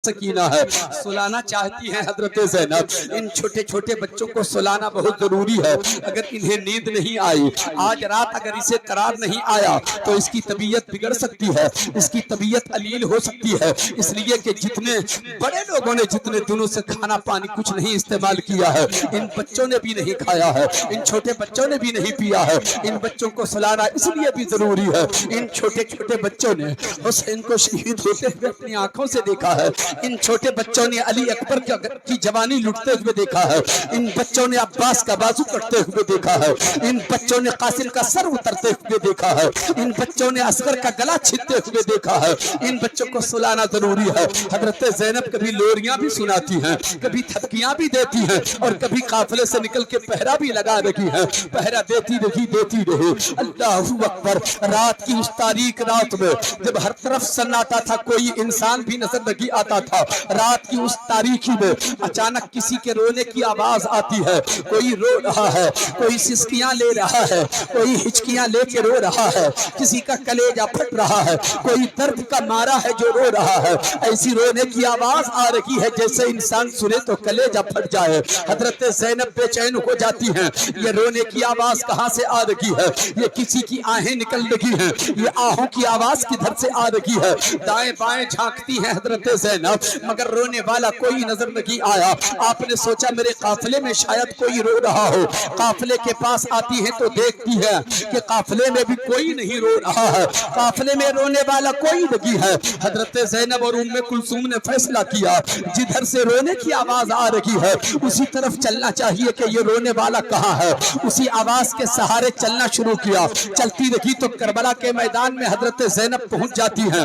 سکینہ ہے, سلانا چاہتی ہیں حضرت زینب. ان چھوٹے چھوٹے بچوں کو سلانا بہت ضروری ہے. اگر انہیں نیند نہیں آئی, آج رات اگر اسے قرار نہیں آیا تو اس کی طبیعت بگڑ سکتی ہے, اس کی طبیعت علیل ہو سکتی ہے. اس لیے کہ جتنے بڑے لوگوں نے جتنے دنوں سے کھانا پانی کچھ نہیں استعمال کیا ہے, ان بچوں نے بھی نہیں کھایا ہے, ان چھوٹے بچوں نے بھی نہیں پیا ہے. ان بچوں کو سلانا اس لیے بھی ضروری ہے. ان چھوٹے چھوٹے بچوں نے حسین کو شہید ہوتے ہوئے اپنی آنکھوں سے دیکھا ہے, ان چھوٹے بچوں نے علی اکبر کی جوانی لٹتے ہوئے دیکھا ہے, ان بچوں نے عباس کا بازو کٹتے ہوئے دیکھا ہے, ان بچوں نے قاسم کا سر اترتے ہوئے دیکھا ہے, ان بچوں نے اصغر کا گلا چھیدتے ہوئے دیکھا ہے. ان بچوں کو سلانا ضروری ہے. حضرت زینب کبھی لوریاں بھی سناتی ہیں, کبھی تھپکیاں بھی دیتی ہیں, اور کبھی قافلے سے نکل کے پہرا بھی لگا رہی ہیں. پہرا دیتی رہی. اللہ اکبر. رات کی اس تاریک رات میں جب ہر طرف سناٹا تھا, کوئی انسان بھی نظر نہیں آتا تھا, رات کی اس تاریکی میں اچانک کسی کے رونے کی آواز آتی ہے. کوئی رو رہا ہے, کوئی سسکیاں لے رہا ہے, کوئی ہچکیاں لے کے رو رہا ہے, کسی کا کلیجہ پھٹ رہا ہے, کوئی درد کا مارا ہے جو رو رہا ہے. ایسی رونے کی آواز آ رہی ہے جیسے انسان سنے تو کلیجہ پھٹ جائے. حضرت زینب بے چین ہو جاتی ہیں, یہ رونے کی آواز کہاں سے آ رہی ہے؟ یہ کسی کی آہیں نکل رہی ہیں, یہ آہوں کی آواز کدھر سے آ رہی ہے؟ دائیں بائیں جھانکتی ہیں حضرت زینب, مگر رونے والا کوئی نظر نہیں آیا. آپ نے سوچا میرے قافلے میں شاید کوئی رو رہا ہو. قافلے کے پاس آتی ہے تو دیکھتی ہے کہ قافلے میں بھی کوئی نہیں رو رہا ہے, قافلے میں رونے والا کوئی نہیں ہے. حضرت زینب اور ام کلثوم نے فیصلہ کیا, جدھر سے رونے کی آواز آ رہی ہے اسی طرف چلنا چاہیے کہ یہ رونے والا کہاں ہے. اسی آواز کے سہارے چلنا شروع کیا. چلتی رہی تو کربلا کے میدان میں حضرت زینب پہنچ جاتی ہیں.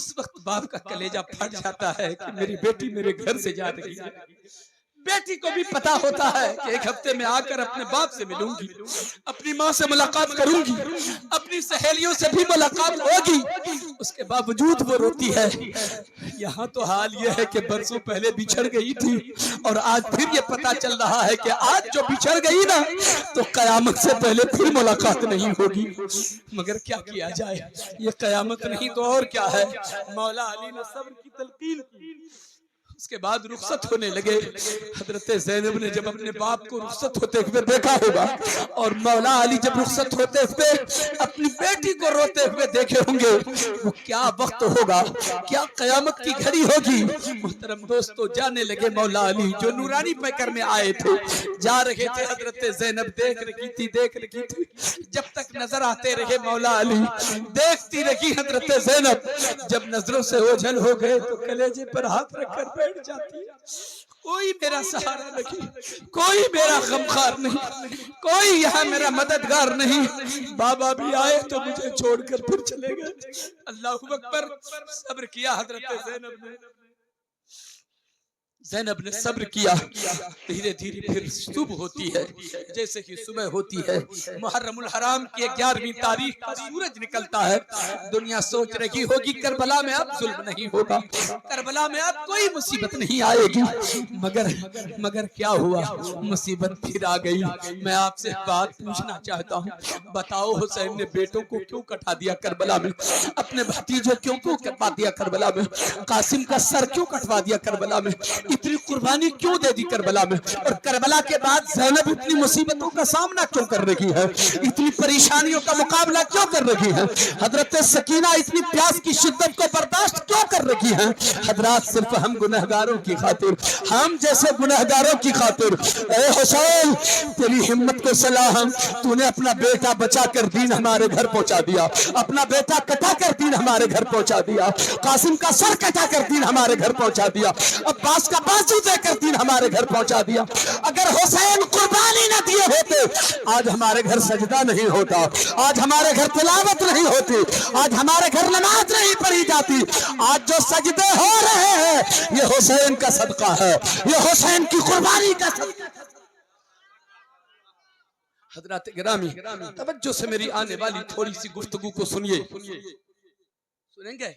اس وقت باپ کا کلیجہ پھٹ جاتا ہے کہ میری بیٹی میرے گھر سے جا رہی ہے. بیٹی کو بھی پتا ہوتا ہے کہ ایک ہفتے میں آ کر اپنے باپ سے ملوں گی, اپنی ماں سے ملاقات کروں گی, اپنی سہیلیوں سے بھی ملاقات ہوگی. اس کے باوجود وہ روتی ہے. یہاں تو حال یہ ہے کہ برسوں پہلے بچھڑ گئی تھی اور آج پھر یہ پتا چل رہا ہے کہ آج جو بچھڑ گئی نا تو قیامت سے پہلے پھر ملاقات نہیں ہوگی. مگر کیا کیا جائے, یہ قیامت نہیں تو اور کیا ہے. مولا علی نے صبر کی تلقین کی. اس کے بعد رخصت ہونے لگے. حضرت زینب نے جب اپنے باپ کو رخصت ہوتے ہوئے دیکھا ہوگا اور مولا علی جب رخصت ہوتے ہوئے اپنی بیٹی کو روتے ہوئے دیکھے ہوں گے, وہ کیا وقت ہوگا, کیا قیامت کی گھڑی ہوگی. محترم دوستو, جانے لگے مولا علی جو نورانی پیکر میں آئے تھے, جا رہے تھے. حضرت زینب دیکھ رہی تھی جب تک نظر آتے رہے مولا علی, دیکھتی رہی حضرت زینب. جب نظروں سے اوجھل ہو گئے تو کلیجے پر ہاتھ رکھ کر بیٹھ جاتی ہے. کوئی میرا سہارا نہیں, کوئی میرا غمخوار نہیں, کوئی یہاں میرا مددگار نہیں. بابا بھی آئے تو مجھے چھوڑ کر پھر چلے گئے. اللہ اکبر. صبر کیا حضرت زینب نے صبر کیا. دھیرے دھیرے پھر صبح ہوتی ہے. جیسے ہی صبح ہوتی ہے, محرم الحرام کی 11ویں تاریخ کا سورج نکلتا ہے. دنیا سوچ رہی ہوگی کربلا میں اب ظلم نہیں ہوگا, کربلا میں اب کوئی مصیبت نہیں آئے گی. مگر کیا ہوا, مصیبت پھر آ گئی. میں آپ سے بات پوچھنا چاہتا ہوں, بتاؤ حسین نے بیٹوں کو کیوں کٹا دیا کربلا میں, اپنے بھتیجوں کیوں کٹوا دیا کربلا میں, قاسم کا سر کیوں کٹوا دیا کربلا میں, اتنی قربانی کیوں دے دی کربلا میں, اور کربلا کے بعد زینب اتنی مصیبتوں کا سامنا کیوں کر رہی ہے, اتنی پریشانیوں کا مقابلہ کیوں کر رہی ہے. حضرت سکینہ اتنی پیاس کی شدت کو برداشت کیوں کر رہی ہے. حضرات صرف ہم گنہگاروں کی خاطر, ہم جیسے گنہگاروں کی خاطر. اے حسین تیری ہمت کو سلام, تو نے اپنا بیٹا بچا کر دین ہمارے گھر پہنچا دیا, اپنا بیٹا کٹا کر دین ہمارے گھر پہنچا دیا, قاسم کا سر کٹا کر دین ہمارے گھر پہنچا دیا, عباس کا بازو دے کر دین ہمارے گھر پہنچا دیا. اگر حسین قربانی نہ دیے ہوتے آج ہمارے گھر سجدہ نہیں ہوتا, آج ہمارے گھر تلاوت نہیں ہوتی, آج ہمارے گھر نماز نہیں پڑھی جاتی. آج جو سجدے ہو رہے ہیں یہ حسین کا صدقہ ہے, یہ حسین کی قربانی کا صدقہ. حضرات گرامی, توجہ سے میری آنے والی تھوڑی سی گفتگو کو سنیے. سنیں گے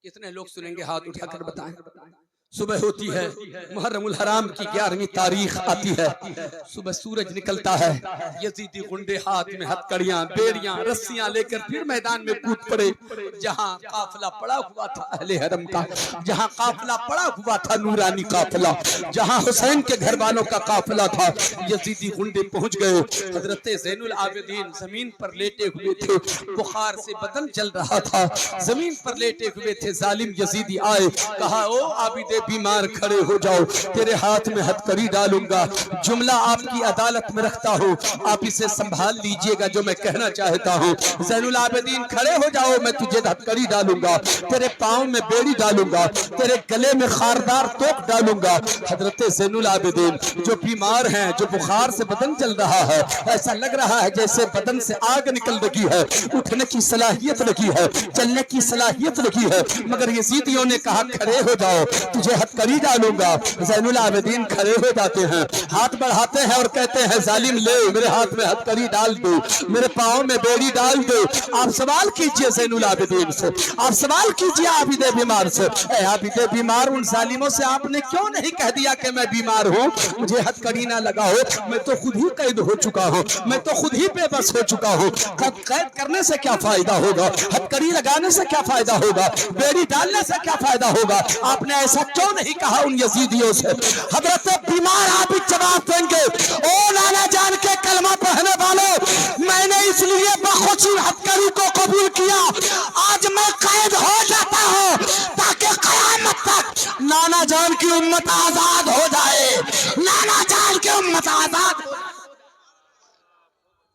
کتنے لوگ سنیں گے, ہاتھ اٹھا کر بتائیں. صبح ہوتی ہے, محرم الحرام کی 11ویں تاریخ آتی ہے. صبح سورج نکلتا ہے, یزیدی غنڈے ہاتھ میں ہتکڑیاں, بیڑیاں, رسیاں لے کر پھر میدان میں کود پڑے. جہاں قافلہ پڑا ہوا تھا اہل حرم کا, جہاں قافلہ پڑا ہوا تھا نورانی قافلہ, جہاں حسین کے گھر والوں کا قافلہ تھا, یزیدی غنڈے پہنچ گئے. حضرت زین العابدین زمین پر لیٹے ہوئے تھے, بخار سے بدن جل رہا تھا, زمین پر لیٹے ہوئے تھے. ظالم یزیدی آئے, کہا او عابد بیمار کھڑے ہو جاؤ, تیرے ہاتھ میں ہتکڑی ڈالوں گا. جملہ آپ کی عدالت میں رکھتا ہوں, آپ اسے سنبھال لیجئے گا جو میں کہنا چاہتا ہوں. زین العابدین کھڑے ہو جاؤ, میں تجھے ہتکڑی ڈالوں گا, تیرے پاؤں میں بیڑی ڈالوں گا, تیرے گلے میں خاردار توک ڈالوں گا. حضرت زین العابدین جو بیمار ہیں, جو بخار سے بدن جل رہا ہے, ایسا لگ رہا ہے جیسے بدن سے آگ نکل رہی ہے, اٹھنے کی صلاحیت لگی ہے, چلنے کی صلاحیت لگی ہے. مگر یزیدیوں نے کہا کھڑے ہو جاؤ, تجھے ہتکڑی ڈالوں گا. زین العابدین کھڑے ہو جاتے ہیں, ہاتھ بڑھاتے ہیں اور کہتے ہیں ظالم لے, میرے ہاتھ میں ہتکڑی ڈال دو, میرے پاؤں میں بیڑی ڈال دو. آپ سوال کیجئے زین العابدین سے, آپ سوال کیجئے عابد بیمار سے, اے عابد بیمار, ان ظالموں سے آپ نے کیوں نہیں کہہ دیا کہ میں بیمار ہوں, مجھے ہتکڑی نہ لگاؤ, میں تو خود ہی قید ہو چکا ہوں, میں تو خود ہی بے بس ہو چکا ہوں. قید کرنے سے کیا فائدہ ہوگا, ہتکڑی لگانے سے کیا فائدہ ہوگا, بیڑی ڈالنے سے کیا فائدہ ہوگا. آپ نے ایسا کیوں نہیں کہا ان یزیدیوں سے. حضرت بیمار آپ جواب دیں گے, او نانا جان کے کلمہ پڑھنے والوں, میں نے اس لیے بخوشی ہتکڑی کو قبول کیا, آج میں قید ہو جاتا ہوں تاکہ قیامت تک نانا جان کی امت آزاد ہو جائے, نانا جان کی امت آزاد ہو جائے.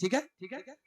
ٹھیک ہے,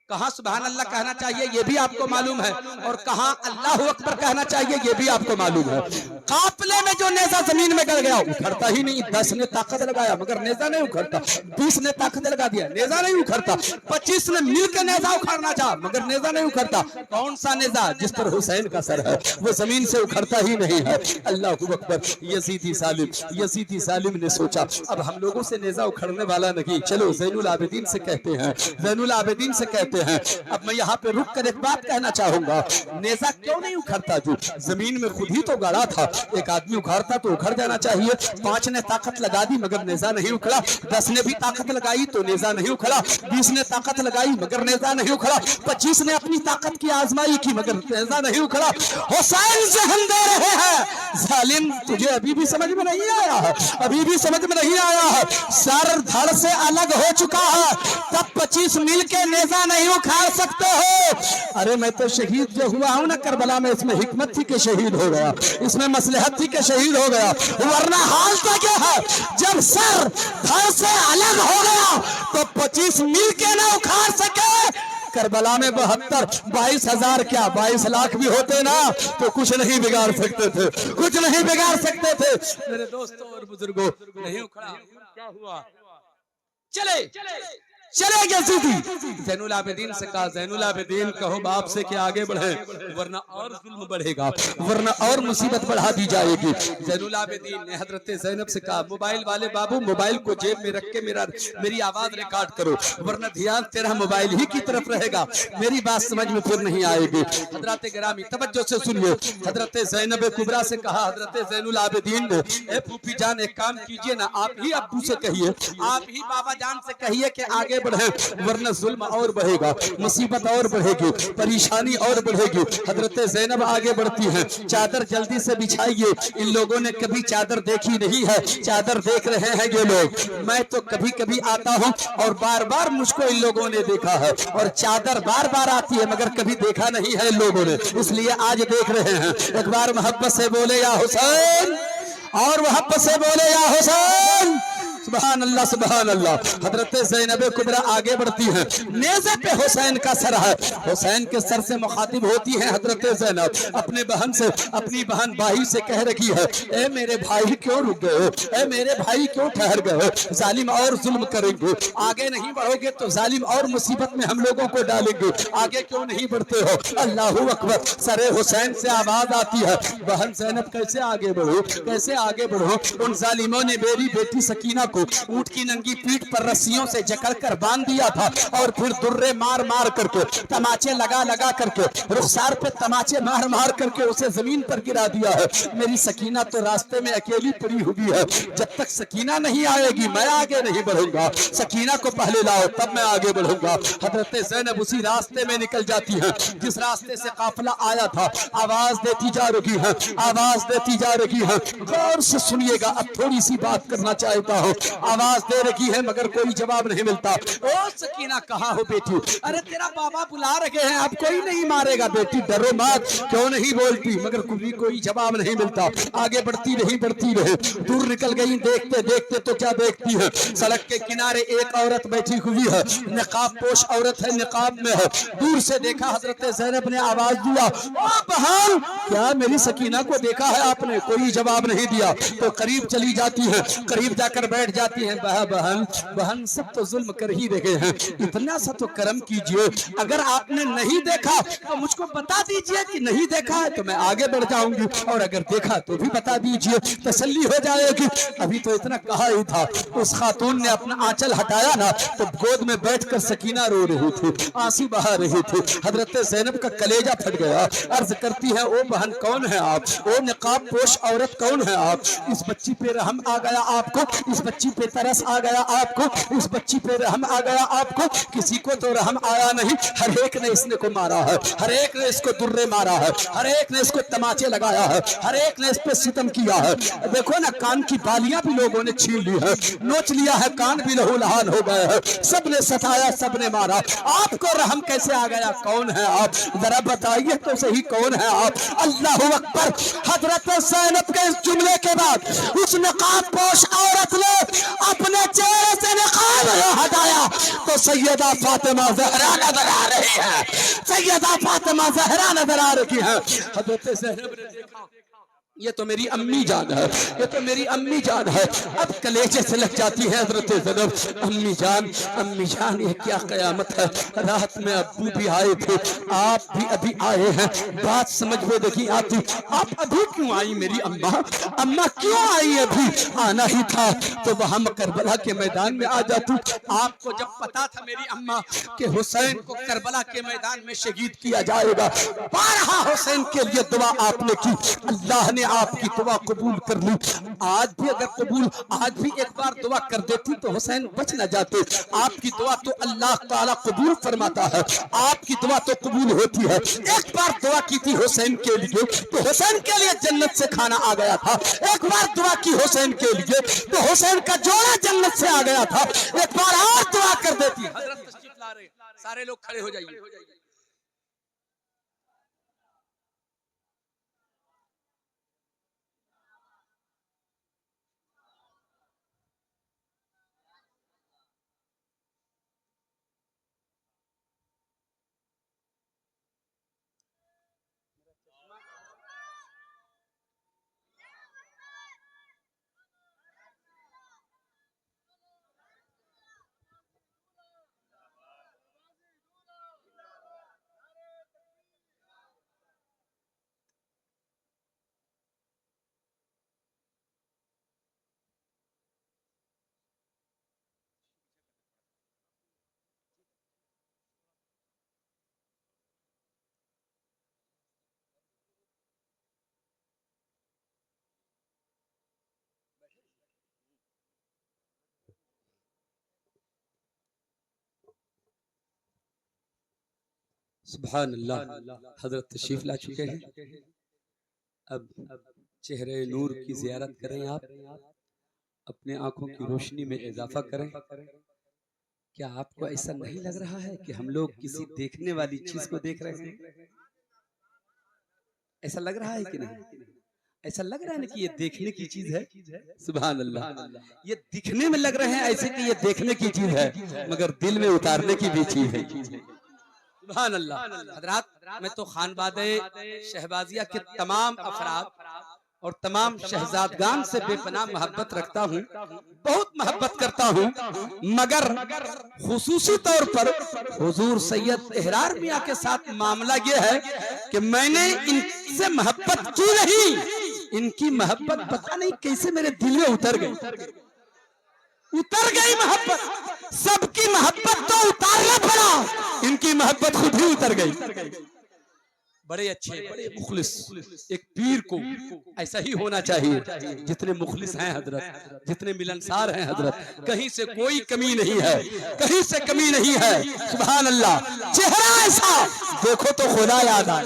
کہاں سبحان اللہ کہنا چاہیے یہ بھی آپ کو معلوم ہے, اور کہاں اللہ اکبر کہنا چاہیے یہ بھی آپ کو معلوم ہے. قافلے میں جو نیزہ زمین میں گڑ گیا اکھڑتا ہی نہیں. 10 نے طاقت لگایا مگر نیزہ نہیں اکھڑتا. 20 نے طاقت لگا دیا نیزہ نہیں اکھڑتا. 25 نے مل کے نیزہ اکھاڑنا چاہا مگر نیزہ نہیں اکھڑتا. کون سا نیزہ؟ جس پر حسین کا سر ہے وہ زمین سے اکھڑتا ہی نہیں ہے. اللہ اکبر. یزیدی ظالم نے سوچا اب ہم لوگوں سے نیزہ اکھڑنے والا نہیں, چلو زین العابدین سے کہتے ہیں, زین العابدین سے کہتے ہیں. اب میں یہاں پہ رک کر ایک بات کہنا چاہوں گا, نیزہ کیوں نہیں اکھڑتا؟ جو زمین میں خود ہی تو گڑا تھا, ایک آدمی اکھاڑتا تو اکھڑ جانا چاہیے. 5 نے طاقت لگا دی مگر نیزہ نہیں اکھڑا. 10 نے بھی طاقت لگائی تو نیزہ نہیں اکھڑا. 20 نے طاقت لگائی مگر نیزہ نہیں اکھڑا. 25 نے اپنی طاقت کی آزمائی کی مگر نیزہ نہیں اکھڑا. حسین ذہن دے رہے ہیں ظالم تجھے ابھی بھی سمجھ میں نہیں آیا ہے, ابھی بھی سمجھ میں نہیں آیا ہے. سر دھڑ سے الگ ہو چکا ہے تب 25 مل کے نیزہ نہیں اکھاڑ سکتے ہو. ارے میں تو شہید جو ہوا ہوں نا کربلا میں, اس میں حکمت تھی کہ شہید ہو گیا, اس میں مصلحت تھی کہ شہید ہو گیا, ورنہ حال تو کیا ہے جب سر دھڑ سے الگ ہو گیا تو 25 مل کے نہ اکھاڑ سکے. کربلا میں 22,000 کیا 22 لاکھ بھی ہوتے نا تو کچھ نہیں بگاڑ سکتے تھے, کچھ نہیں بگاڑ سکتے تھے. میرے دوستوں اور بزرگوں نہیں اکھڑا, کیا ہوا؟ چلے یزیدی. زین العابدین سے کہا زین العابدین کہو باپ سے کہ آگے بڑھیں ورنہ اور ظلم بڑھے گا, ورنہ اور مصیبت بڑھا دی جائے گی. زین العابدین نے حضرت زینب سے کہا موبائل والے بابو موبائل کو جیب میں رکھ کے میری آواز ریکارڈ کرو ورنہ دھیان تیرا موبائل ہی کی طرف رہے گا, میری بات سمجھ میں پھر نہیں آئے گی. حضرات گرامی توجہ سے سنیے, حضرت زینب کبریٰ سے کہا حضرت زین العابدین نے اے پھوپھی جان ایک کام کیجئے نا, آپ ہی ابو سے کہیے, آپ ہی بابا جان سے کہیے کہ آگے بڑھیں ورنہ ظلم اور بڑھے گا, مصیبت اور بڑھے گی, پریشانی اور بڑھے گی. حضرت زینب آگے بڑھتی ہیں, چادر جلدی سے بچھائیے, ان لوگوں نے کبھی چادر دیکھی نہیں ہے, چادر دیکھ رہے ہیں یہ لوگ. میں تو کبھی کبھی آتا ہوں اور بار بار مجھ کو ان لوگوں نے دیکھا ہے, اور چادر بار بار آتی ہے مگر کبھی دیکھا نہیں ہے ان لوگوں نے, اس لیے آج دیکھ رہے ہیں. ایک بار محبت سے بولے یا حسین, اور محبت سے بولے یا حسین. سبحان اللہ سبحان اللہ. حضرت زینب کبریٰ آگے بڑھتی ہیں, نیزے پہ حسین کا سر ہے, حسین کے سر سے مخاطب ہوتی ہیں حضرت زینب اپنے بہن سے, اپنی بہن باہی سے کہہ رہی ہے اے میرے بھائی کیوں رک گئے ہو, اے میرے بھائی کیوں ٹھہر گئے ہو, ظالم اور ظلم کریں گے, آگے نہیں بڑھو گے تو ظالم اور مصیبت میں ہم لوگوں کو ڈالیں گے, آگے کیوں نہیں بڑھتے ہو. اللہ اکبر. سر حسین سے آواز آتی ہے بہن زینب کیسے آگے بڑھو, کیسے آگے بڑھو, ان ظالموں نے میری بیٹی سکینہ کو اونٹ کی ننگی پیٹھ پر رسیوں سے جکڑ کر باندھ دیا تھا, اور پھر درے مار مار کر کے, تماچے لگا لگا کر کے, رخسار پہ تماچے مار مار کر کے اسے زمین پر گرا دیا ہے. میری سکینہ تو راستے میں اکیلی پڑی ہوئی ہے, جب تک سکینہ نہیں آئے گی میں آگے نہیں بڑھوں گا, سکینہ کو پہلے لاؤ تب میں آگے بڑھوں گا. حضرت زینب اسی راستے میں نکل جاتی ہیں جس راستے سے قافلہ آیا تھا, آواز دیتی جا رہی ہے, آواز دیتی جا رہی ہے. غور سے سنیے گا, اب تھوڑی سی بات کرنا چاہتا ہوں. آواز دے رہی ہے مگر کوئی جواب نہیں ملتا. او سکینہ کہاں ہو بیٹی, ارے تیرا بابا بلا رہے ہیں, اب کوئی نہیں مارے گا بیٹی, ڈرو مت, کیوں نہیں بولتی, مگر کوئی جواب نہیں ملتا. آگے بڑھتی رہی بڑھتی رہے, دور نکل گئی. دیکھتے دیکھتے تو کیا دیکھتی ہے, سڑک کے کنارے ایک عورت بیٹھی ہوئی ہے, نقاب پوش عورت ہے, نقاب میں ہے. دور سے دیکھا حضرت زینب نے, آواز دیا او بہن کیا میری سکینہ کو دیکھا ہے آپ نے, کوئی جواب نہیں دیا. تو قریب چلی جاتی ہے, قریب جا کر بیٹھ جاتی ہیں. بہن سب تو ظلم کر ہی رہے ہیں, اتنا سا تو کرم کیجئے, اگر آپ نے نہیں دیکھا تو مجھ کو بتا دیجئے کہ نہیں دیکھا ہے تو میں آگے بڑھ جاؤں گی, اور اگر دیکھا تو بھی بتا دیجئے, تسلی ہو جائے گی. ابھی تو اتنا کہا ہی تھا, اس خاتون نے اپنا آنچل ہٹایا نا تو گود میں بیٹھ کر سکینہ رو رہی تھی, آنسو بہا رہی تھی. حضرت زینب کا کلیجہ پھٹ گیا, عرض کرتی ہے او بہن کون ہے آپ, او نقاب پوش عورت کون ہے آپ, اس بچی پہ رحم آ گیا آپ کو, اس بچی پہ ترس آ گیا آپ کو, اس بچی پہ رحم آ گیا آپ کو. کسی کو تو رحم آیا نہیں, ہر ایک نے اس نے کو مارا ہے, ہر ایک نے اس کو درے مارا ہے, ہر ایک نے اس کو تماچے لگایا ہے, ہر ایک نے اس پہ ستم کیا ہے. دیکھو نا کان کی بالیاں بھی لوگوں نے چھین لی ہے, نوچ لیا ہے, کان بھی لہو لہان ہو گئے ہیں, سب نے ستایا, سب نے مارا. آپ کو رحم کیسے آ گیا, کون ہے آپ, ذرا بتائیے تو صحیح کون ہے آپ. اللہ اکبر. حضرت زینب کے اس جملے کے بعد اس نقاب پوش عورت نے اپنے چہرے سے نقاب ہٹایا تو سیدہ فاطمہ زہرا نظر آ رہی ہے، سیدہ فاطمہ زہرا نظر آ رہی ہے۔ حضرت زینب نے دیکھا یہ تو میری امی جان ہے، یہ تو میری امی جان ہے۔ اب کلیجے سے لگ جاتی ہے حضرت زینب، امی جان یہ کیا قیامت ہے۔ رات میں ابو بھی آئے تھے، آپ بھی ابھی آئے ہیں، بات سمجھ میں نہیں آتی، آپ ابھی کیوں آئی میری اماں کیوں آئی؟ ابھی آنا ہی تھا تو وہاں کربلا کے میدان میں آ جاتی۔ آپ کو جب پتا تھا میری اماں کہ حسین کو کربلا کے میدان میں شہید کیا جائے گا، بارہا حسین کے لیے دعا آپ نے کی، اللہ نے آپ کی دعا قبول کر لی۔ آج بھی اگر آج بھی ایک بار دعا کر دیتی تو حسین بچ نہ جاتے۔ آپ کی دعا تو اللہ تعالیٰ قبول فرماتا ہے، آپ کی دعا تو قبول ہوتی ہے۔ ایک بار دعا کی تھی حسین کے لیے تو حسین کے لیے جنت سے کھانا آ گیا تھا، ایک بار دعا کی حسین کے لیے تو حسین کا جوڑا جنت سے آ گیا تھا، ایک بار اور دعا کر دیتی۔ حضرت تشریف لا رہے، سارے لوگ کھڑے ہو جائیے۔ سبحان اللہ، حضرت تشریف لا چکے ہیں۔ اب چہرے نور کی زیارت کریں، آپ اپنے آنکھوں کی روشنی میں اضافہ کریں۔ کیا آپ کو ایسا نہیں لگ رہا ہے کہ ہم لوگ کسی دیکھنے والی چیز کو دیکھ رہے ہیں؟ ایسا لگ رہا ہے کہ نہیں؟ ایسا لگ رہا ہے کہ یہ دیکھنے کی چیز ہے؟ سبحان اللہ، یہ دکھنے میں لگ رہے ہیں ایسے کہ یہ دیکھنے کی چیز ہے، مگر دل میں اتارنے کی بھی چیز ہے۔ سبحان اللہ۔ حضرات، میں تو خانوادہ شہبازیہ کے تمام افراد اور تمام شہزادگان سے بے پناہ محبت رکھتا ہوں، بہت محبت کرتا ہوں، مگر خصوصی طور پر حضور سید احرار میاں کے ساتھ معاملہ یہ ہے کہ میں نے ان سے محبت کی نہیں، ان کی محبت پتہ نہیں کیسے میرے دل میں اتر گئی محبت۔ سب کی محبت تو اتارنا پڑا، ان کی محبت خود ہی اتر گئی۔ بڑے اچھے، بڑے مخلص، ایک پیر کو ایسا ہی ہونا چاہیے، جتنے مخلص ہیں حضرت، جتنے ملنسار ہیں حضرت، کہیں سے کوئی کمی نہیں ہے، کہیں سے کمی نہیں ہے۔ سبحان اللہ، چہرہ ایسا دیکھو تو خدا یاد آئے۔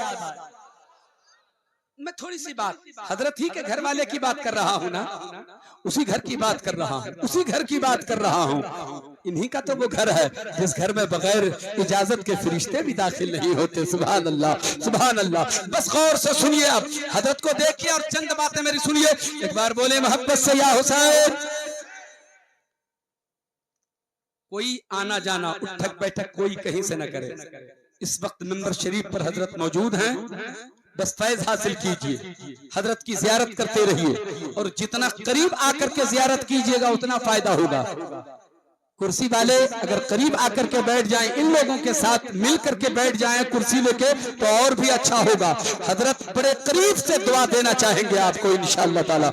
میں تھوڑی سی بات حضرت ہی کے گھر والے کی بات کر رہا ہوں نا، اسی گھر کی بات کر رہا ہوں، اسی گھر کی بات کر رہا ہوں۔ انہی کا تو وہ گھر ہے جس گھر میں بغیر اجازت کے فرشتے بھی داخل نہیں ہوتے۔ سبحان اللہ، سبحان اللہ۔ بس غور سے سنیے، اب حضرت کو دیکھیے اور چند باتیں میری سنیے۔ ایک بار بولے محبت سے یا حسین۔ کوئی آنا جانا، اٹھک بیٹھک کوئی کہیں سے نہ کرے۔ اس وقت منبر شریف پر حضرت موجود ہیں، بس فیض حاصل کیجئے، حضرت کی زیارت کرتے رہیے، اور جتنا قریب آ کر کے زیارت کیجئے گا اتنا فائدہ ہوگا۔ کرسی والے اگر قریب آ کر کے بیٹھ جائیں، ان لوگوں کے ساتھ مل کر کے بیٹھ جائیں کرسی لے کے، تو اور بھی اچھا ہوگا۔ حضرت بڑے قریب سے دعا دینا چاہیں گے آپ کو انشاءاللہ تعالی۔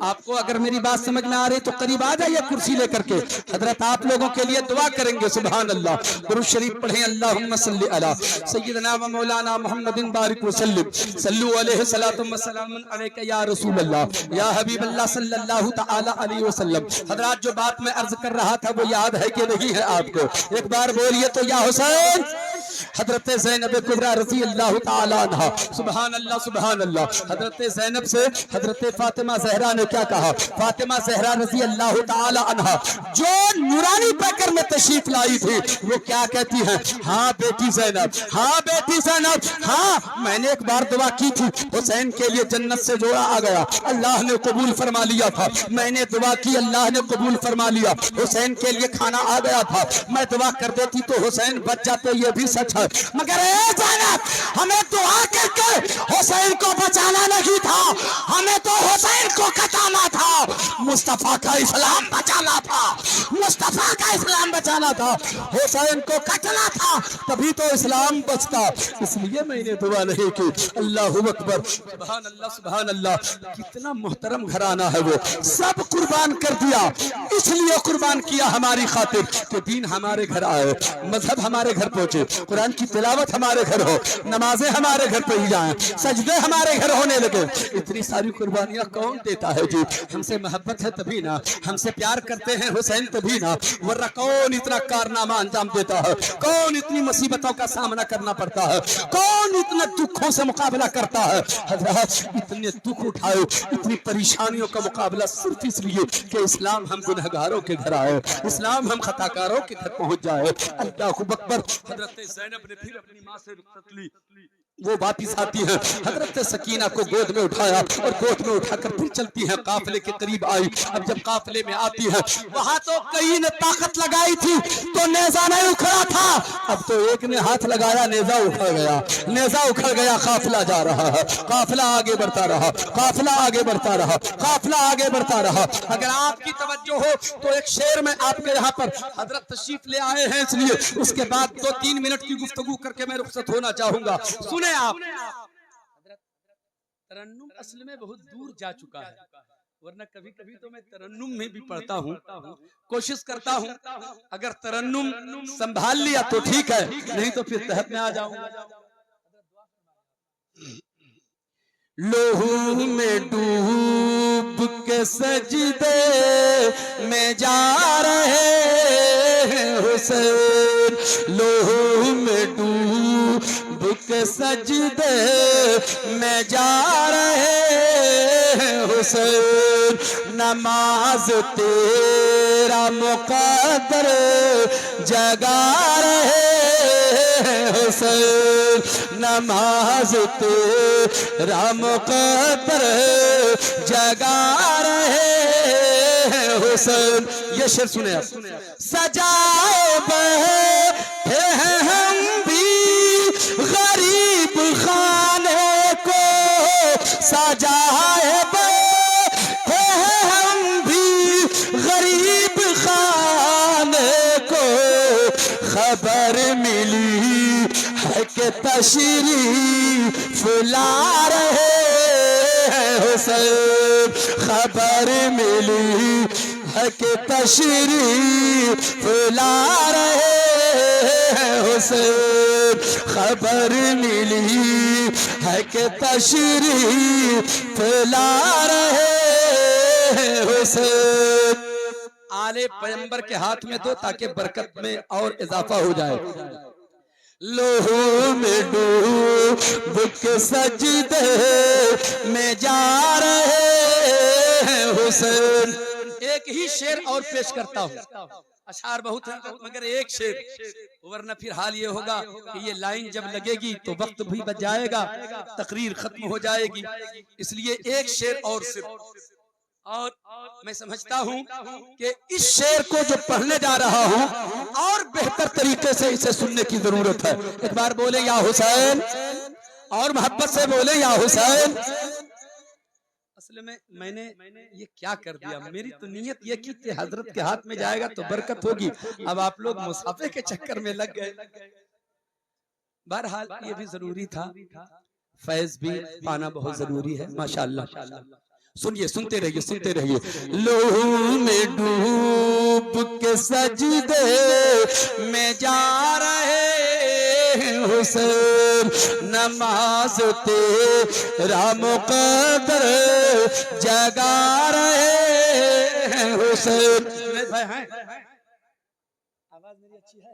آپ کو اگر میری بات سمجھ میں آ رہی تو قریب آ جائیے کرسی لے کر کے، حضرت آپ لوگوں کے لیے دعا کریں گے۔ سبحان اللہ۔ درود شریف پڑھیں، اللہم صلی علی سیدنا و مولانا محمد بارک وسلم، صلو علیہ صلاۃ و سلام علیک یا رسول اللہ یا حبیب اللہ صلی اللہ تعالی علیہ وسلم۔ حضرات، جو بات میں عرض کر رہا تھا وہ یاد ہے کہ نہیں ہے آپ کو؟ ایک بار بولیے تو یا حسین۔ حضرت زینب کبریٰ رضی اللہ تعالیٰ عنہ، سبحان اللہ سبحان اللہ، حضرت زینب سے حضرت فاطمہ زہرا نے کیا کہا؟ فاطمہ زہرا رضی اللہ تعالیٰ عنہ جو نورانی پیکر میں تشریف لائی تھی، وہ کیا کہتی ہیں؟ ہاں بیٹی زینب، ہاں بیٹی زینب، ہاں میں نے ایک بار دعا کی تھی، حسین کے لیے جنت سے جوڑا آ گیا، اللہ نے قبول فرما لیا تھا، میں نے دعا کی اللہ نے قبول فرما لیا، حسین کے لیے کھانا آ گیا تھا، میں دعا کر دیتی تو حسین بچ جاتے، یہ بھی سچ ہے، مگر اے زینب ہمیں دعا کر کے حسین کو بچانا نہیں تھا، ہمیں تو حسین کو کٹانا تھا، مصطفیٰ کا اسلام بچانا تھا، مصطفیٰ کا اسلام بچانا تھا، حسین کو کٹنا تھا، تبھی تو اسلام بچتا، اس لیے میں نے دعا نہیں کی۔ اللہ اکبر، سبحان اللہ سبحان اللہ، کتنا محترم گھرانہ ہے وہ، سب قربان کر دیا، اس لیے قربان کیا ہماری خاطر کہ دین ہمارے گھر آئے، مذہب ہمارے گھر پہنچے، قرآن کی تلاوت ہمارے گھر ہو، نمازیں ہمارے گھر پہ ہی جائیں، سجدے ہمارے گھر ہونے لگے۔ اتنی ساری قربانیاں کون دیتا ہے جی؟ ہم سے محبت ہے تبھی نا، ہم سے پیار کرتے ہیں حسین تبھی نا، ورنہ کون اتنا کارنامہ انجام دیتا ہے؟ کون اتنی مصیبتوں کا سامنا کرنا پڑتا ہے؟ کون اتنے دکھوں سے مقابلہ کرتا ہے؟ حضرات اتنے دکھ اٹھائے، اتنی پریشانیوں کا مقابلہ صرف اس لیے کہ اسلام ہم گنہگاروں کے گھر آئے، اسلام ہم خطاکاروں کے گھر پہنچ جائے۔ اللہ اکبر، حضرت زینب نے پھر اپنی ماں سے رخصت لی، وہ واپس آتی ہیں، حضرت سکینہ کو گود میں اٹھایا اور گود میں اٹھا کر پھر چلتی ہیں، قافلے کے قریب آئی۔ اب جب قافلے میں آتی ہیں، وہاں تو کئی نے طاقت لگائی تھی تو نیزہ نہیں اکھڑا تھا، اب تو ایک نے ہاتھ لگایا، نیزہ اکھڑ گیا، نیزہ اکھڑ گیا، قافلہ جا رہا ہے، قافلہ آگے بڑھتا رہا، قافلہ آگے بڑھتا رہا، قافلہ آگے بڑھتا رہا۔ اگر آپ کی توجہ ہو تو ایک شعر میں آپ کے یہاں پر حضرت تشریف لے آئے ہیں، اس لیے اس کے بعد 2-3 منٹ کی گفتگو کر کے میں رخصت ہونا چاہوں گا، سنیں آپ۔ ترنم اصل میں بہت دور جا چکا ہے، ورنہ کبھی کبھی تو میں ترنم میں بھی پڑھتا ہوں، کوشش کرتا ہوں اگر ترنم سنبھال لیا تو ٹھیک ہے، نہیں تو پھر تحت میں آ جاؤں گا۔ لوہو میں ڈوب کے سجدے میں جا رہے ہیں حسین، لوہو میں ڈوب کے سجدے میں جا رہے ہیں حسین، نماز تیرا مقدر جگا رہے ہیں حسین، نماز تیرا مقدر جگا رہے ہیں حسین۔ یہ شعر سنیں آپ۔ سجائے بیٹھے ہیں ہم بھی غریب خانے کو، سجائے بیٹھے ہیں ہم بھی غریب خانے کو، خبر ملی ہے کہ تشریف لا رہے ہیں حسین، خبر ملی ہے کہ تشریف لا رہے ہیں حسین، خبر ملی ہے کہ تشریف لا رہے ہیں حسین۔ آلے پیغمبر کے ہاتھ میں دو تاکہ برکت میں اور اضافہ ہو جائے۔ لوہو میں ڈوب کے سجدے میں جا رہے ہیں حسین۔ ایک ہی شعر اور پیش کرتا ہوں، اشعار بہت ہیں مگر ایک شعر، ورنہ پھر حال یہ ہوگا کہ یہ لائن جب لگے گی تو وقت بھی بچ جائے گا، تقریر ختم ہو جائے گی، اس لیے ایک شعر اور صرف۔ اور میں سمجھتا ہوں کہ اس شعر کو جو پڑھنے جا رہا ہوں اور بہتر طریقے سے اسے سننے کی ضرورت ہے۔ ایک بار بولے یا حسین، اور محبت سے بولے یا حسین۔ اصل میں نے یہ کیا کر دیا، میری تو نیت یہ کی کہ حضرت کے ہاتھ میں جائے گا تو برکت ہوگی، اب آپ لوگ مصافحے کے چکر میں لگ گئے۔ بہرحال یہ بھی ضروری تھا، فیض بھی پانا بہت ضروری ہے، ماشاءاللہ۔ سنیے، سنتے رہیے سنتے رہیے۔ لوہو میں ڈوب کے سجدے میں جا رہے ہیں حسین، نماز تیرا مقدر جگا رہے ہیں حسین۔ آواز میری اچھی ہے؟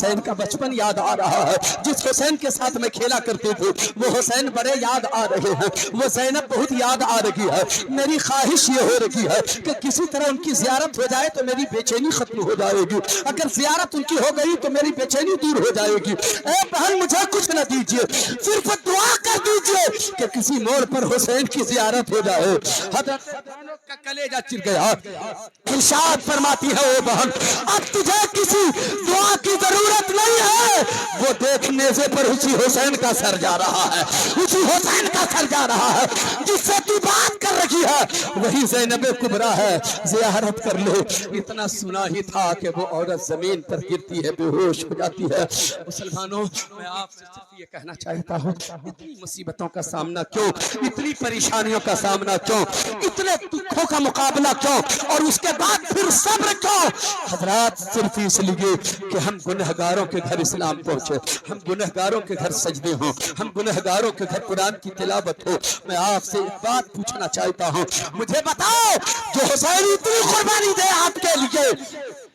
حسین کا بچپن یاد آ رہا ہے، جس حسین کے ساتھ میں کھیلا کرتی تھی وہ حسین بڑے یاد آ رہے ہیں، وہ زینب بہت یاد آ رہی ہے۔ میری خواہش یہ ہو رہی ہے کہ کسی طرح ان کی زیارت ہو جائے تو میری بے چینی ختم ہو جائے گی، اگر زیارت ان کی ہو گئی تو میری بے چینی دور ہو جائے گی۔ اے بہن مجھے کچھ نہ دیجیے، صرف دعا کر دیجیے کہ کسی موڑ پر حسین کی زیارت ہو جائے۔ حضرت کا کلیجہ چر گیا، ارشاد فرماتی ہے وہ بہن اب تجھے کسی دعا کی ضرورت نہیں ہے، وہ دیکھ نیزے پر اسی حسین کا سر جا رہا ہے، اسی حسین کا سر جا رہا ہے، جس سے تو بات کر رہی ہے وہی زینب کبریٰ ہے، زیارت کر لو۔ اتنا سنا ہی تھا کہ وہ عورت زمین پر گرتی ہے، بے ہوش ہو جاتی ہے۔ مسلمانوں میں آپ سے صرف یہ کہنا چاہتا ہوں، اتنی مصیبتوں کا سامنا کیوں، اتنی پریشانیوں کا سامنا کیوں، اتنے دکھوں کا مقابلہ کیوں، اور اس کے بعد پھر صبر کیوں؟ حضرات صرف اس لیے کہ ہم گنہگاروں کے گھر اسلام پہنچے، ہم گنہگاروں کے گھر سجدے ہوں، ہم گنہگاروں کے گھر قرآن کی تلاوت ہو۔ میں آپ سے ایک بات پوچھنا چاہتا ہوں، مجھے بتاؤ جو حسین اتنی قربانی دے آپ کے لیے،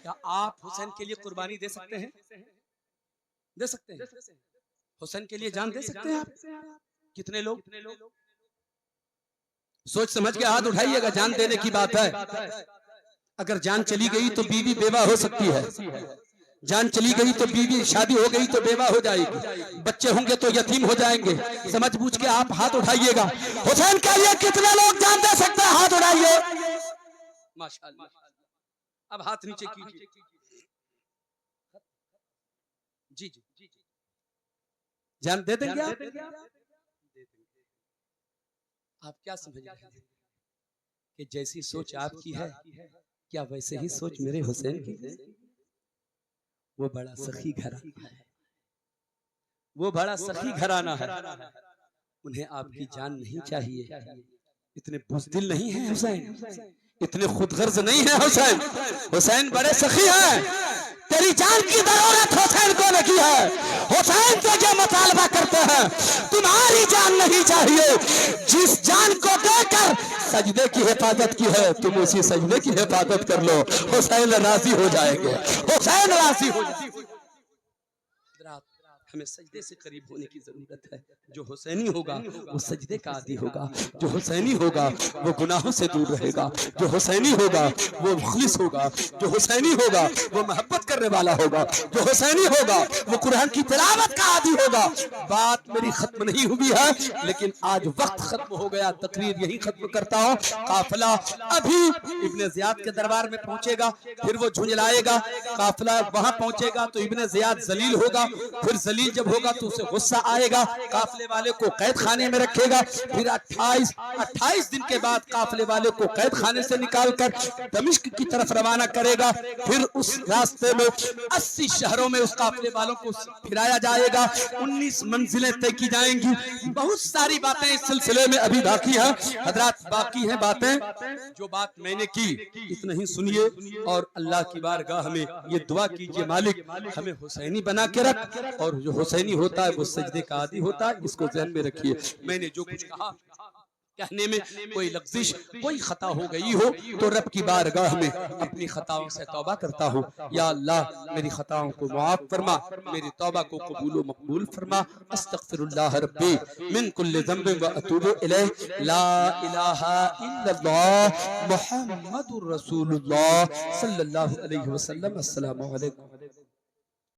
کیا آپ حسین کے لیے قربانی دے سکتے ہیں؟ دے سکتے ہیں؟ حسین کے لیے جان دے سکتے ہیں آپ؟ کتنے لوگ؟ سوچ سمجھ کے ہاتھ اٹھائیے گا، جان دینے کی بات ہے۔ اگر جان چلی گئی تو بیوی بیوہ ہو سکتی ہے، جان چلی گئی تو بیوی شادی ہو گئی تو بیوہ ہو جائے گی، بچے ہوں گے تو یتیم ہو جائیں گے۔ سمجھ بوجھ کے آپ ہاتھ اٹھائیے گا، حسین کے لیے کتنے لوگ جان دے سکتے ہیں؟ ہاتھ اٹھائیے۔ ماشاءاللہ، اب ہاتھ نیچے کیجیے۔ جی جی جان دے دیں گے آپ؟ آپ کیا سمجھ رہے ہیں کہ جیسی سوچ آپ کی ہے کیا ویسے ہی سوچ میرے حسین کی ہے؟ وہ بڑا سخی گھرانہ ہے، وہ بڑا سخی گھرانہ ہے، انہیں آپ کی جان نہیں چاہیے۔ اتنے بزدل نہیں ہیں حسین، اتنے خود غرض نہیں ہیں حسین، حسین بڑے سخی ہیں۔ تیری جان کی ضرورت حسین کو نہیں ہے، حسین سے جو مطالبہ کرتے ہیں تمہاری جان نہیں چاہیے، جس جان کو دے کر سجدے کی حفاظت کی ہے تم اسی سجدے کی حفاظت کر لو، حسین راضی ہو جائیں گے، حسین راضی ہو جائیں گے۔ ہمیں سجدے سے قریب ہونے کی ضرورت ہے۔ جو حسینی ہوگا وہ سجدے کا عادی ہوگا، جو حسینی ہوگا وہ گناہوں سے دور رہے گا، جو حسینی ہوگا وہ مخلص ہوگا، جو حسینی ہوگا وہ محبت کرنے والا ہوگا، جو حسینی ہوگا وہ قرآن کی تلاوت کا عادی ہوگا۔ بات میری ختم نہیں ہوئی ہے لیکن آج وقت ختم ہو گیا، تقریر یہی ختم کرتا ہوں۔ قافلہ ابھی ابن زیاد کے دربار میں پہنچے گا، پھر وہ جھنجھلائے گا، قافلہ وہاں پہنچے گا تو ابن زیاد ذلیل ہوگا، پھر ذلیل جب ہوگا تو اسے غصہ آئے گا، قافلے والے کو قید خانے میں رکھے گا، پھر 28 دن کے بعد قافلے والے کو قید خانے سے نکال کر دمشق کی طرف روانہ کرے گا، پھر اس راستے میں 80 شہروں میں اس قافلے والوں کو پھرایا جائے گا، 19 منزلیں طے کی جائیں گی۔ بہت ساری باتیں اس سلسلے میں ابھی باقی ہیں حضرات، باقی ہیں باتیں، جو بات میں نے کی اتنا ہی سنیے اور اللہ کی بارگاہ میں یہ دعا کیجئے مالک ہمیں حسینی بنا کے رکھ، اور جو حسینی ہوتا ہے وہ سجدے کا عادی ہوتا ہے، اس کو ذہن میں رکھیے۔ میں نے جو کچھ کہا کہنے میں کوئی لغزش کوئی خطا ہو گئی ہو تو رب کی بارگاہ میں اپنی خطاؤں سے توبہ کرتا ہوں، یا اللہ میری خطاؤں کو معاف فرما، میری توبہ کو قبول و مقبول فرما۔ استغفر اللہ ربی من کل ذنب و اتوب الیہ، لا الہ الا اللہ محمد رسول اللہ صلی اللہ علیہ وسلم۔ السلام علیکم۔